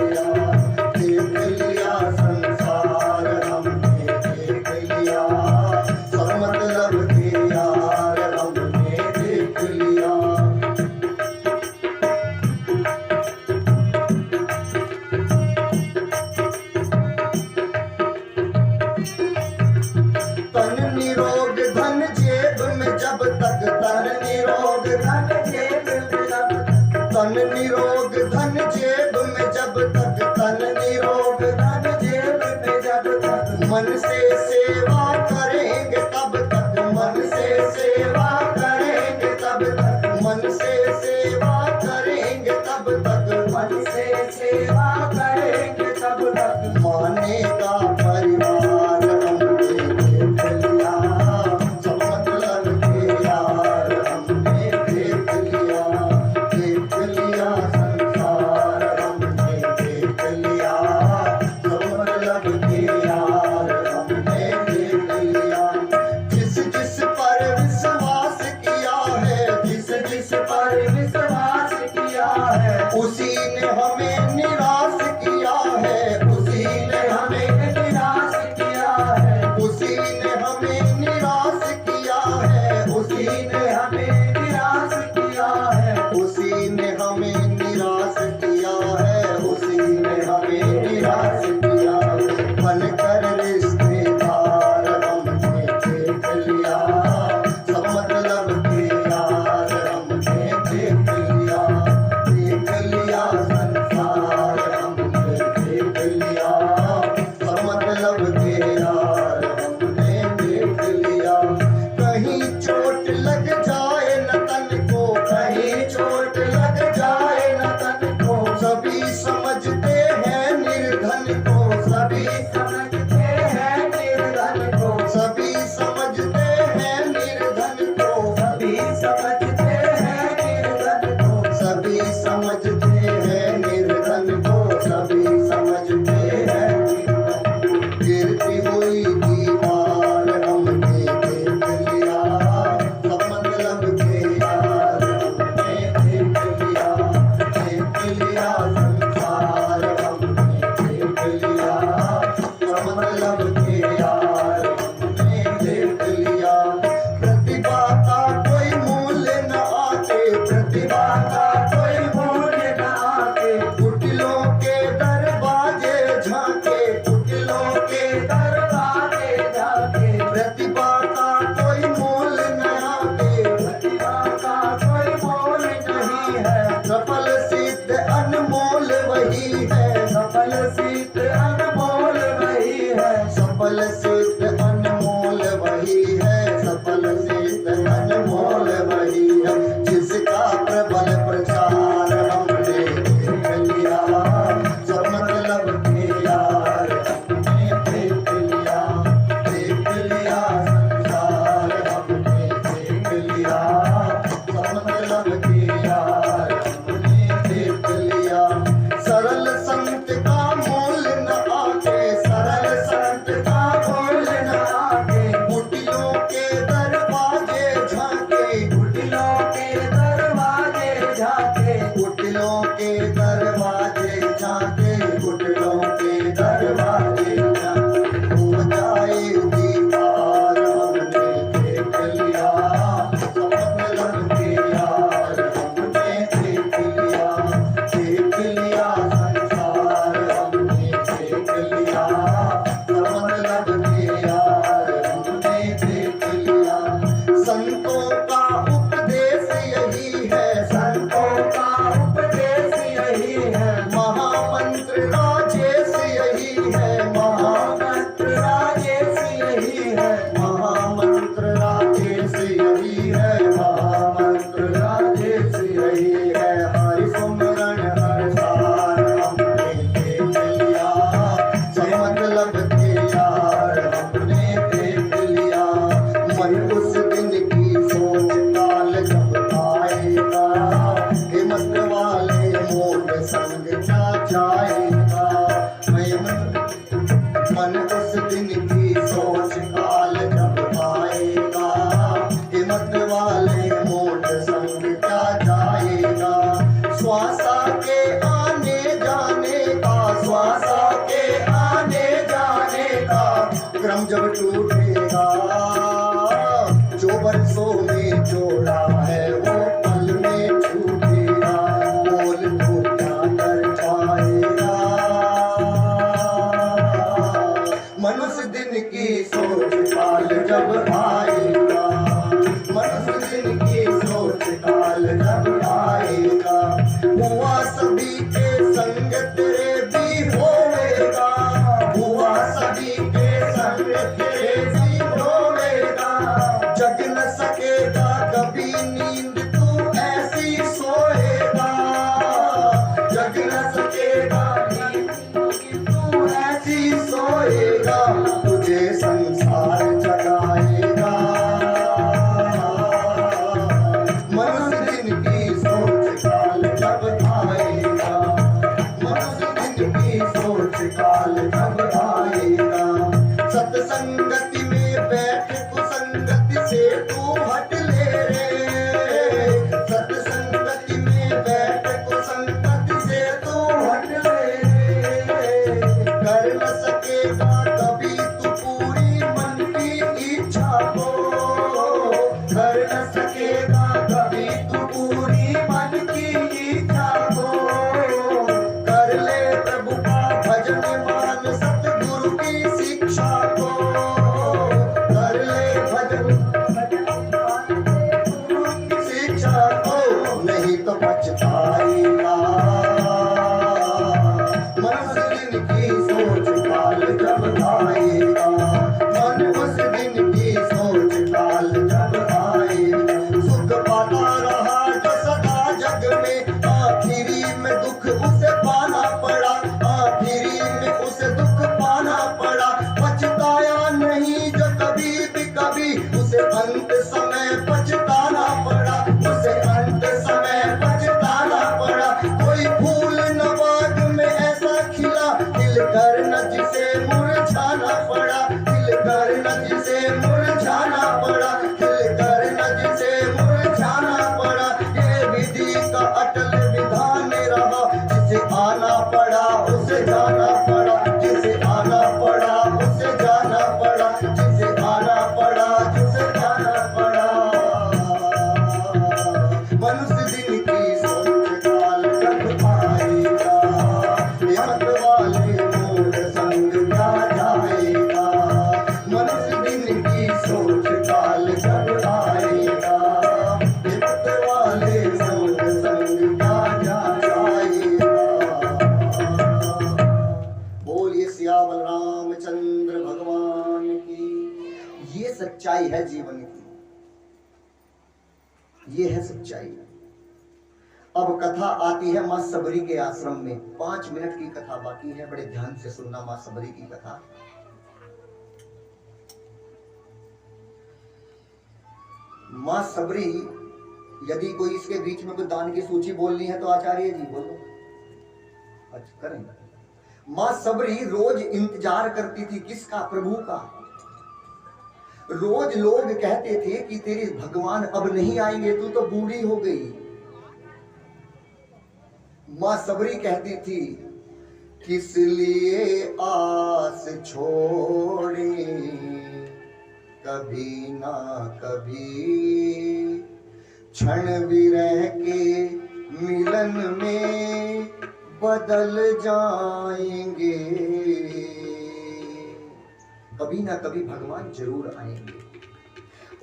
लिया संसार हमने देख लिया, सब मतलब के यार हमने देख लिया। तन निरोग धन जेब में जब तक, तन निरोग धन जेब में जब तक, तन निरोग धन जेब में जब तक, तन निरोग धन जेब में जब तक, मन से सेवा करेंगे तब तक, मन से सेवा करेंगे तब तक, मन से सेवा करेंगे तब तक, मन से सेवा करेंगे तब तक, मानेगा परिवार हमने देख लिया, सब मतलब के यार हमने देख लिया, देख लिया संसार हमने देख लिया, सब मतलब के यार हमने देख लिया। जिस जिस पर विश्वास किया है, जिस जिस पर विश्वास किया है, उसी ने हमें निराश किया है, उसी ने हमें निराश किया है, उसी ने हमें निराश किया है, उसी ने हमें निराश किया है, उसी ने हमें निराश किया है, उसी ने हमें निराश किया। बनकर रिश्तेदार हमने देख लिया, सब मतलब के यार हमने देख लिया, देख लिया संसार हमने देख लिया, सब मतलब के यार हमने देख लिया। कहीं चोट लग जाए न तन को, कहीं चोट लग जाए न तन को, सभी समझते हैं निर्धन को, सभी समझते हैं निर्धन को, सभी समझते हैं निर्धन को, सभी समझते हैं निर्धन को, सभी समझते हैं निर्धन को, सभी समझते हैं निर्धन। गिरती हुई दीवार हमने देख लिया, सब मतलब के यार हमने देख लिया, देख लिया संसार हमने देख लिया, सब मतलब के यार हमने देख लिया। प्रतिभा का कोई मूल्य न आके, प्रतिभा का कोई मूल्य न आके, कुटिलों के दरवाजे झांके, कुटिलों के दरवाजे झांके, प्रतिभा का कोई मूल्य न आके, प्रतिभा का कोई मोल नहीं है, सफल सिद्ध अनमोल वही है, सफल सिद्ध अनमोल वही है, सफल सिद्ध अनमोल वही है, सफल सिद्ध अनमोल वही है। जिसका प्रबल प्रचार हमने देख लिया, सब मतलब के यार हमने देख लिया, देख लिया संसार हमने देख लिया, सब मतलब के यार हमने देख लिया। सरल संत का मूल्य न आके, सरल संत का मूल्य न आके, कुटिलों के दरवाजे झांके, कुटिलों के दरवाजे झांके, कुटिलों के दरवाजे झांके, कुटिलों के दरवाजे झांके। हो जाए दीवार हमने देख लिया, सब मतलब के यार हमने देख लिया, देख लिया संसार हमने देख लिया, सब मतलब के यार हमने देख लिया। संतों का उपदेश यही है, संतों का उपदेश यही है, श्वासा के आने जाने का, श्वासा के आने जाने का क्रम जब टूटेगा, जो बरसों में जोड़ा है वो पल में छूटेगा, बोल तो क्या कर पाएगा। मनुष्य दिन की सोच काल जब आएगा, मनुष्य दिन की सोच काल जब आएगा, हुआ सभी के संग तेरे भी होएगा, हुआ सभी के संग तेरे भी होएगा, जग न सकेगा कभी नींद तू ऐसी सोएगा, जग न सकेगा नींद तू ऐसी सोएगा, तुझे संसार जगाएगा। मनुष्य दिन की सोच काल जब आएगा, मनुष्य दिन की सोच काल जब आएगा, सत्संगति में बैठ कुसंगति से तू हट ले रे, सत्संगति में बैठ कुसंगति से तू हट ले रे, कर न सकेगा कभी तू पूरी मन की इच्छा को, कर न सकेगा कभी तू पूरी मन की इच्छा को, कर ले प्रभु का भजन मान सतगुरु की शिक्षा को, कर ले भजन मान गुरु की शिक्षा को, नहीं तो पछताएगा। मनुष्य दिन की सोच काल जब आएगा, मन उस दिन की सोच काल जब आएगा, सुख पाता रहा जो सदा जग में, आखिरी में दुख उसे पाना पड़ा, आखिरी में उसे दुख पाना पड़ा, पछताया नहीं जो कभी भी कभी, उसे अंत समय पछताना पड़ा, उसे अंत समय पछताना पड़ा, कोई फूल न बाग में ऐसा खिला, खिलकर न जिसे मुरझाना पड़ा, खिलकर न जिसे मुरझाना पड़ा, खिलकर न जिसे मुरझाना पड़ा, ये विधि का अटल विधान रहा, जिसे आना पड़ा उसे जाना पड़ा, जिसे आना पड़ा उसे जाना पड़ा, जिसे आना पड़ा जिसे जाना पड़ा। मनुष्य दिन की सोच काल जब आएगा, यमक वाले मूढ़ संग क्या जाएगा, मनुष्य दिन की सोच काल जब आएगा, यमक वाले मूढ़ संग क्या जाएगा। बोलिए सियावर रामचंद्र भगवान की। ये सच्चाई है जीवन की, ये है सच्चाई। अब कथा आती है मां सबरी के आश्रम में। 5 मिनट की कथा बाकी है, बड़े ध्यान से सुनना मां सबरी की कथा। मां सबरी, यदि कोई इसके बीच में कोई दान की सूची बोलनी है तो आचार्य जी बोलो। अच्छा करेंगे। मां सबरी रोज इंतजार करती थी किसका? प्रभु का। रोज लोग कहते थे कि तेरे भगवान अब नहीं आएंगे, तू तो बूढ़ी हो गई। मां सबरी कहती थी किस लिए आस छोड़े, कभी ना कभी क्षण विरह के मिलन में बदल जाएंगे, कभी ना कभी भगवान जरूर आएंगे।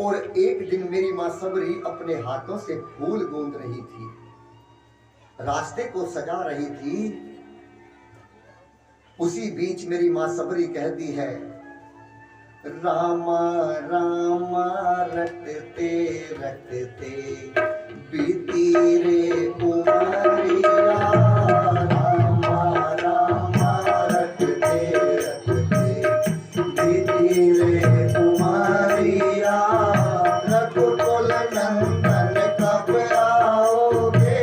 और एक दिन मेरी मां सबरी अपने हाथों से फूल गूंथ रही थी, रास्ते को सजा रही थी। उसी बीच मेरी मां सबरी कहती है, रामा रामा रटते रटते बीती रे उमरिया, रामा रामा रटते रटते बीती रे उमरिया, रघुकुल नंदन कब आओगे,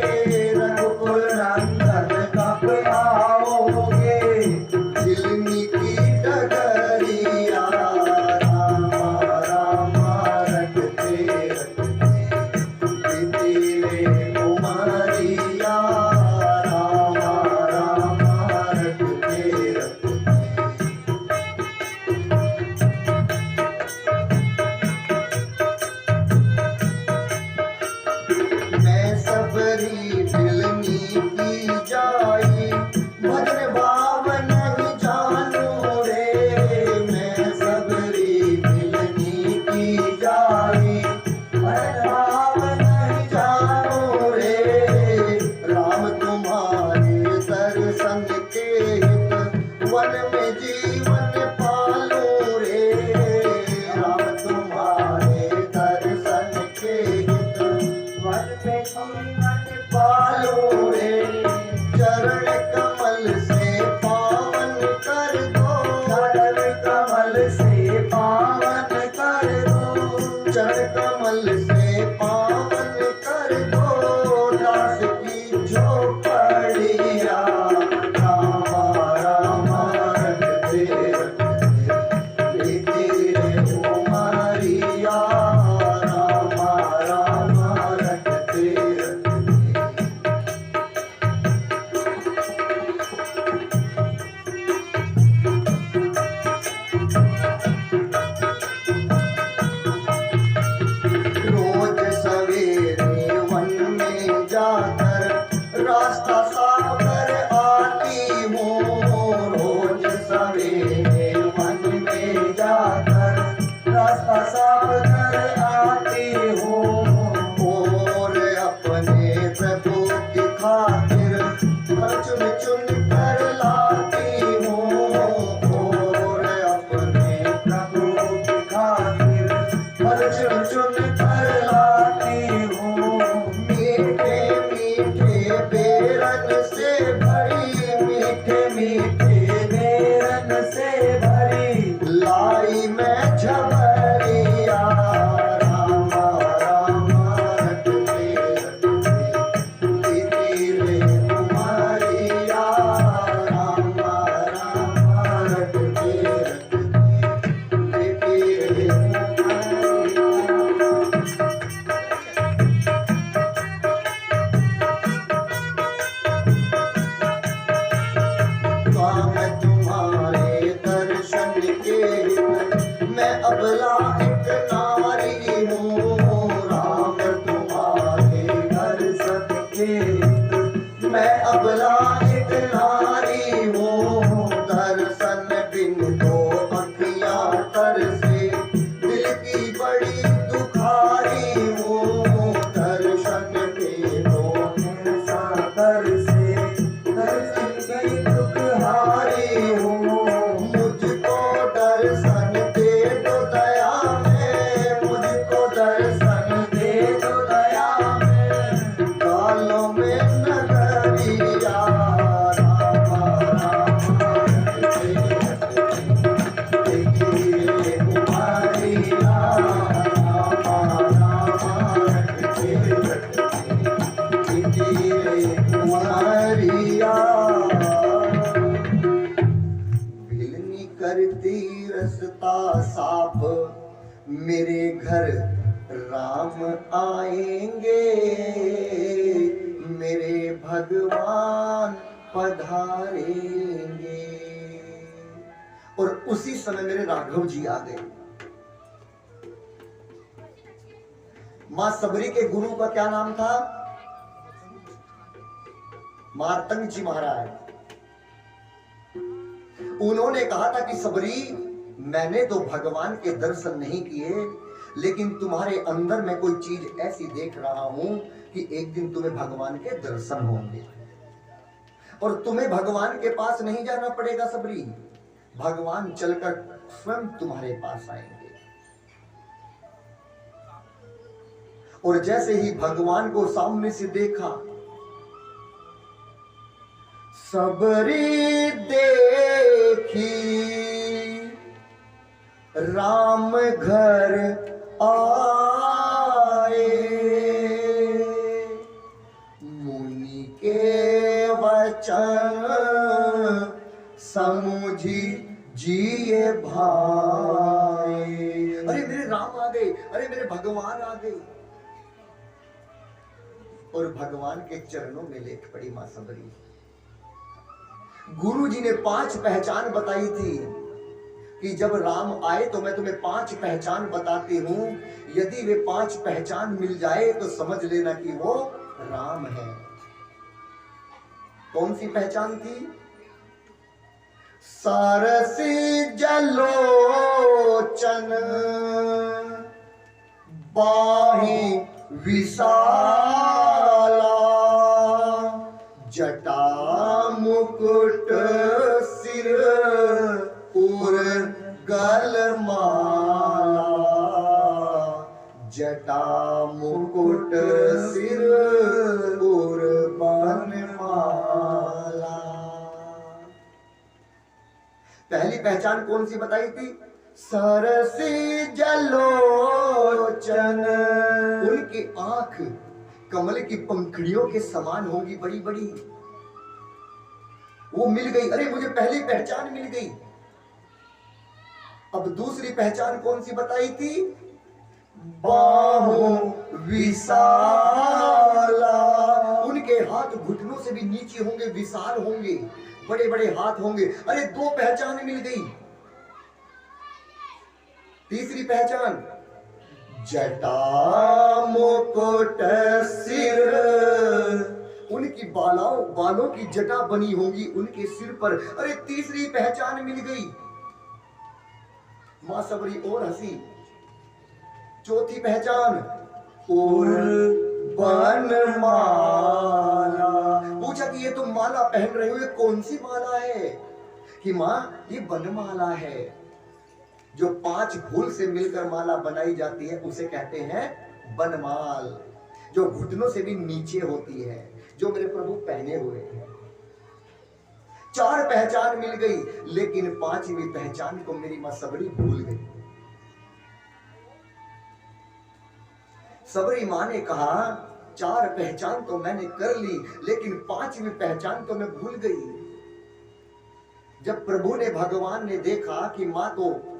रघुकुल नंदन कब आओगे, दिलनी की डगरिया, रामा रामा रटते रटते बीती रे उमरिया। क्या एक नारी हो, दर्शन बिन तो अखियां तरसे, दिल की बड़ी दुखारी हो, दर्शन बिन तो ऐसा तरसे, दर्शन की दुखहारी हो। मुझको दर्शन दे दो दया में, मुझको दर्शन दे दो दया में, गालों में नगरिया, रामा रामा रटते रटते गिरे कुमारिया, रामा रामा रटते रटते गिरे कुमारिया। भिलनी करती रास्ता साफ, मेरे घर राम आएंगे, मेरे भगवान पधारेंगे। और उसी समय मेरे राघव जी आ गए। मां सबरी के गुरु का क्या नाम था? मार्तंग जी महाराज। उन्होंने कहा था कि सबरी, मैंने तो भगवान के दर्शन नहीं किए, लेकिन तुम्हारे अंदर मैं कोई चीज ऐसी देख रहा हूं कि एक दिन तुम्हें भगवान के दर्शन होंगे, और तुम्हें भगवान के पास नहीं जाना पड़ेगा सबरी, भगवान चलकर स्वयं तुम्हारे पास आएंगे। और जैसे ही भगवान को सामने से देखा, सबरी देखी राम घर आए, मुनि के वचन समुझी जिए भाई। अरे मेरे राम आ गए, अरे मेरे भगवान आ गए। और भगवान के चरणों में लेट पड़ी मां सबरी। गुरु जी ने 5 पहचान बताई थी कि जब राम आए तो मैं तुम्हें 5 पहचान बताती हूं, यदि वे 5 पहचान मिल जाए तो समझ लेना कि वो राम है। कौन सी पहचान थी? सरसी जलोचन, बाही विशाला, जटा मुकुट सिर उर गलमाला, जटा मुकुट सिर उर बनमाला। पहली पहचान कौन सी बताई थी? सरसी जलोचन। उनकी आंख कमल की पंखुड़ियों के समान होगी, बड़ी बड़ी। वो मिल गई। अरे मुझे पहली पहचान मिल गई। अब दूसरी पहचान कौन सी बताई थी? बाहों विशाला। उनके हाथ घुटनों से भी नीचे होंगे, विशाल होंगे, बड़े बड़े हाथ होंगे। अरे 2 पहचान मिल गई। तीसरी पहचान, जटा मुकुट सिर। उनकी बालों की जटा बनी होगी उनके सिर पर। अरे तीसरी पहचान मिल गई। मां सबरी और हंसी। चौथी पहचान, और बनमाला। पूछा कि ये तुम माला पहन रहे हो, ये कौन सी माला है? कि मां ये बनमाला है। जो 5 फूल से मिलकर माला बनाई जाती है उसे कहते हैं बनमाल, जो घुटनों से भी नीचे होती है, जो मेरे प्रभु पहने हुए हैं। 4 पहचान मिल गई, लेकिन 5वीं पहचान को मेरी मां सबरी भूल गई। सबरी मां ने कहा 4 पहचान तो मैंने कर ली, लेकिन 5वीं पहचान तो मैं भूल गई। जब प्रभु ने, भगवान ने देखा कि मां तो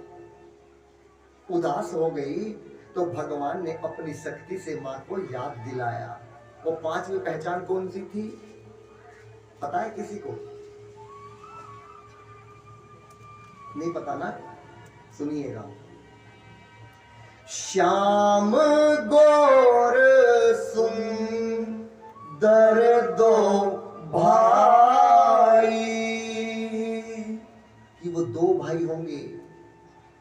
उदास हो गई, तो भगवान ने अपनी शक्ति से मां को याद दिलाया। वो 5वीं पहचान कौन सी थी? पता है किसी को? नहीं पता ना? सुनिएगा। श्याम गौर सुंदर दो भाई, भाई होंगे,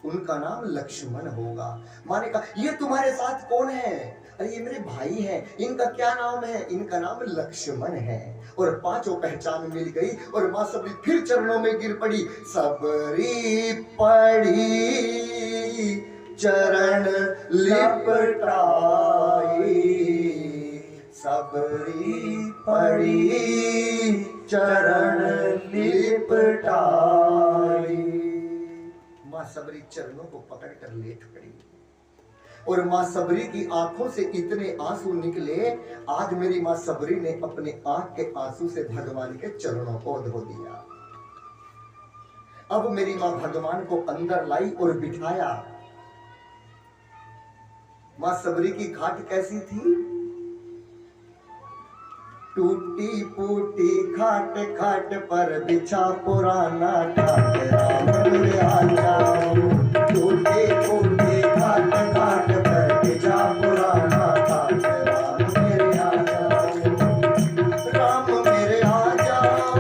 उनका नाम लक्ष्मण होगा। माँ ने कहा ये तुम्हारे साथ कौन है? अरे ये मेरे भाई हैं, इनका क्या नाम है? इनका नाम लक्ष्मण है। और पांचों पहचान मिल गई और माँ सबरी फिर चरणों में गिर पड़ी। सबरी पड़ी चरण लिपटाई, सबरी पड़ी चरण लिपटाई। माँ सबरी चरणों को पकड़कर लेट पड़ी और माँ सबरी की आंखों से इतने आंसू निकले, आज मेरी माँ सबरी ने अपने आंख के आंसू से भगवान के चरणों को धो दिया। अब मेरी माँ भगवान को अंदर लाई और बिठाया। माँ सबरी की खाट कैसी थी? टूटी फूटी खाट, खाट पर बिछा पुराना ठाट, राम मेरे आ जाओ। टूटी फूटी खाट, खाट पर बिछा पुराना ठाट, राम मेरे आ जाओ। राम मेरे आ जाओ,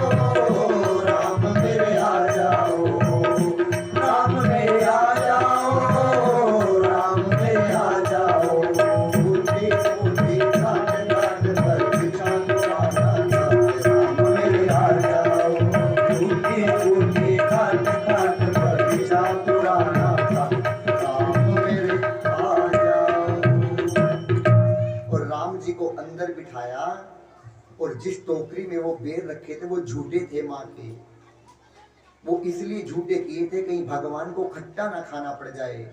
राम मेरे आ जाओ, राम मेरे आ जाओ, राम मेरे आ जाओ। टूटी फूटी खाट, खाट पर बिछा बिठाया। और जिस टोकरी में वो बेर रखे थे वो झूठे थे माँ के। वो इसलिए झूठे किए थे कहीं भगवान को खट्टा ना खाना पड़ जाए।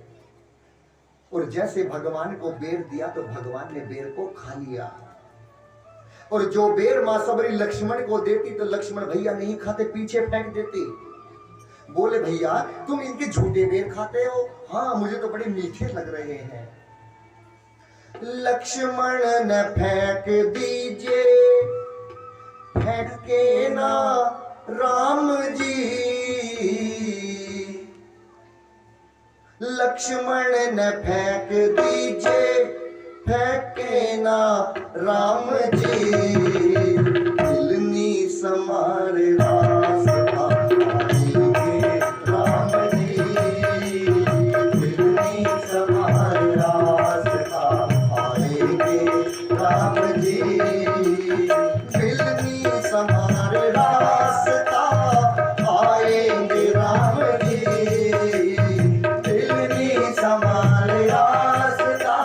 और जैसे भगवान को बेर दिया तो भगवान ने बेर को खा लिया। और जो बेर माँ सबरी लक्ष्मण को देती तो लक्ष्मण भैया नहीं खाते, पीछे फेंक देते। बोले भैया तुम इनके झूठे बेर खाते हो? हाँ मुझे तो बड़े मीठे लग रहे हैं। लक्ष्मण न फेंक दीजिए, फेंके ना राम जी। लक्ष्मण न फेंक दीजिए, फेंके ना राम जी। दिलनी समार रास्ता आएंगे राम जी, दिलनी समार रास्ता आएंगे राम जी। दिलनी समार रास्ता आएंगे राम जी, दिलनी समार रास्ता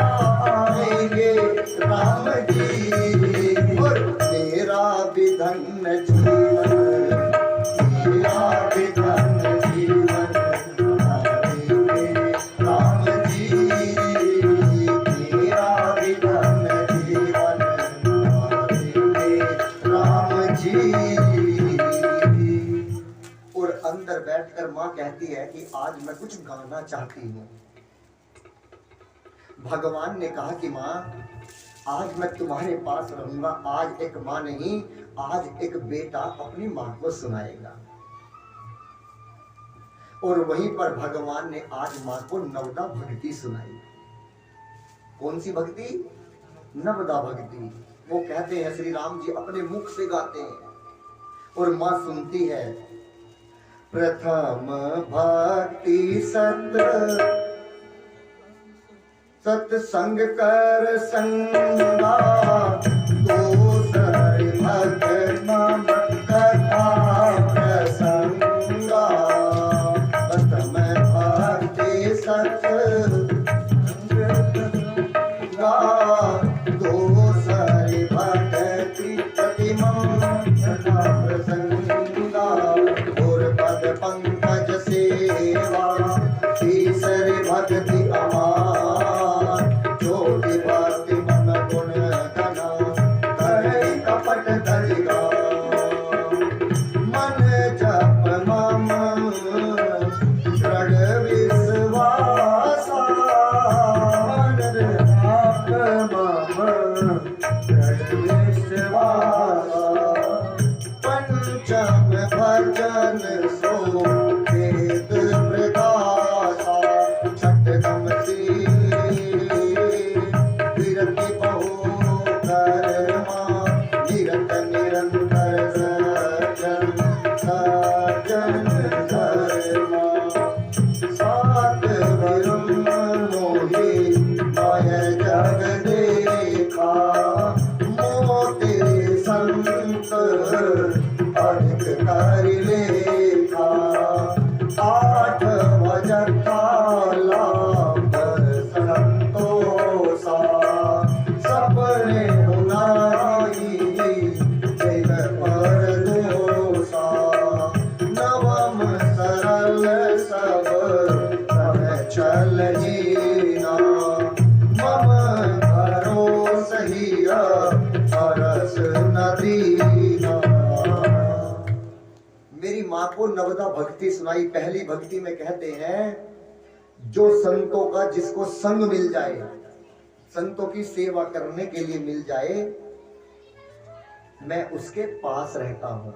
आएंगे राम जी। और मेरा विधन जीवन, मेरा विधन जीवन आएंगे राम जी, मेरा विधन जीवन आएंगे राम जी। और अंदर बैठकर माँ कहती है कि आज मैं कुछ गाना चाहती हूँ। भगवान ने कहा कि माँ आज मैं तुम्हारे पास रहूंगा। आज एक माँ नहीं, आज एक बेटा अपनी माँ को सुनाएगा। और वहीं पर भगवान ने आज माँ को नवदा भक्ति सुनाई। कौन सी भक्ति? नवदा भक्ति। वो कहते हैं श्री राम जी अपने मुख से गाते हैं और माँ सुनती है। प्रथम भक्ति सत्संग कर संगा, दूसर भक्त नाम कथा प्रसंगा। प्रथम भक्ति सत्संग दूसर भक्ति प्रतिमं कथा प्रसंगा। और पद पंकज सेवा तीसर भक्ति अमार। ज्योति भक्ति मन गुण घना करे कपट धरिगा। मन जप मम दृढ़ विश्वासा, मन जप मम दृढ़ विश्वासा। पंचम भजन सो वेद प्रकाशा। छठम श्री विरति बहु कर्मा, निरत निरंतर सज्जन सज्जन धर्मा। कर लेखा, 8 वजथा लाभ संतोषा, सपने हुनाई जग पर दोषा, नवम सरल सब चल जीना, मम भरोस हिया हरस न दीना। मेरी माँ को नवदा भक्ति सुनाई। पहली भक्ति में कहते हैं जो संतों का जिसको संग मिल जाए, संतों की सेवा करने के लिए मिल जाए, मैं उसके पास रहता हूं।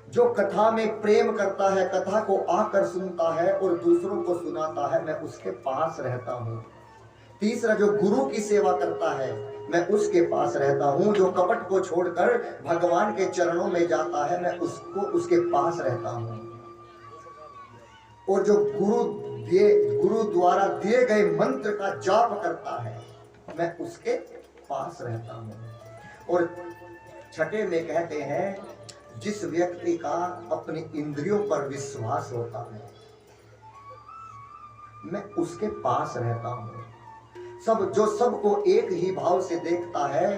जो कथा में प्रेम करता है, कथा को आकर सुनता है और दूसरों को सुनाता है, मैं उसके पास रहता हूं। तीसरा, जो गुरु की सेवा करता है, मैं उसके पास रहता हूं। जो कपट को छोड़कर भगवान के चरणों में जाता है, मैं उसके पास रहता हूं। और जो गुरु द्वारा दिए गए मंत्र का जाप करता है, मैं उसके पास रहता हूं। और छठे में कहते हैं जिस व्यक्ति का अपनी इंद्रियों पर विश्वास होता है, मैं उसके पास रहता हूं। जो सबको एक ही भाव से देखता है,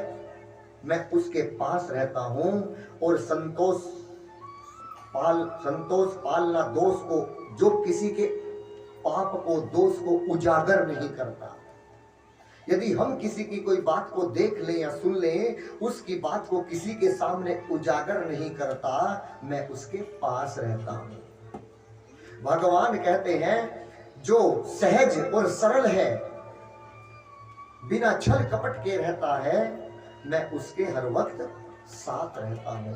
मैं उसके पास रहता हूं। और संतोष पालना दोष को, जो किसी के पाप को, दोष को उजागर नहीं करता। यदि हम किसी की कोई बात को देख लें या सुन लें, उसकी बात को किसी के सामने उजागर नहीं करता, मैं उसके पास रहता हूं। भगवान कहते हैं जो सहज और सरल है, बिना छल कपट के रहता है, मैं उसके हर वक्त साथ रहता हूं।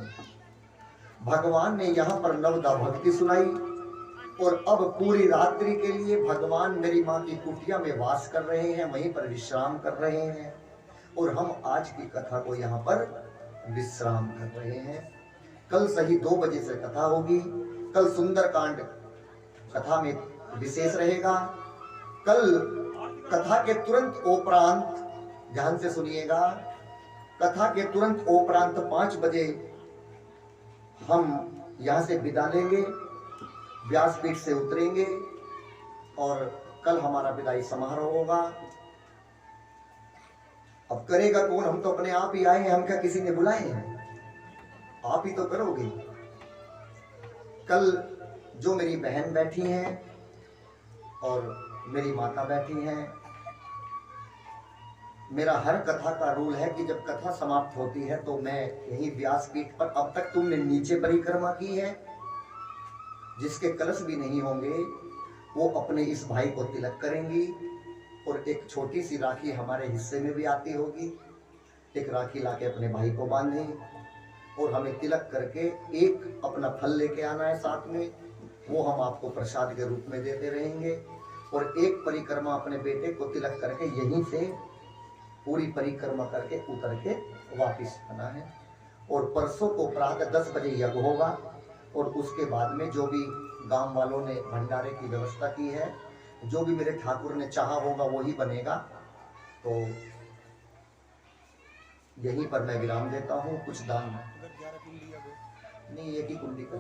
भगवान ने यहां पर नवदा भक्ति सुनाई और अब पूरी रात्रि के लिए भगवान मेरी मां की कुटिया में वास कर रहे हैं, वहीं पर विश्राम कर रहे हैं। और हम आज की कथा को यहाँ पर विश्राम कर रहे हैं। कल सही 2 बजे से कथा होगी। कल सुंदरकांड कथा में विशेष रहेगा। कल कथा के तुरंत उपरांत, ध्यान से सुनिएगा, कथा के तुरंत उपरांत 5 बजे हम यहां से विदा लेंगे, व्यासपीठ से उतरेंगे और कल हमारा विदाई समारोह होगा। अब करेगा कौन? हम तो अपने आप ही आए हैं, हम क्या किसी ने बुलाए हैं? आप ही तो करोगे। कल जो मेरी बहन बैठी हैं और मेरी माता बैठी हैं, मेरा हर कथा का रूल है कि जब कथा समाप्त होती है तो मैं यही व्यासपीठ पर, अब तक तुमने नीचे परिक्रमा की है, जिसके कलश भी नहीं होंगे वो अपने इस भाई को तिलक करेंगी। और एक छोटी सी राखी हमारे हिस्से में भी आती होगी, एक राखी लाके अपने भाई को बांधें और हमें तिलक करके एक अपना फल लेके आना है साथ में, वो हम आपको प्रसाद के रूप में देते रहेंगे। और एक परिक्रमा अपने बेटे को तिलक करके यहीं से पूरी परिक्रमा करके उतर के वापिस आना है। और परसों को प्रातः 10 बजे यज्ञ होगा और उसके बाद में जो भी गांव वालों ने भंडारे की व्यवस्था की है, जो भी मेरे ठाकुर ने चाहा होगा वही बनेगा। तो यहीं पर मैं विराम देता हूँ। कुछ दान नहीं, एक ही कुंडी कर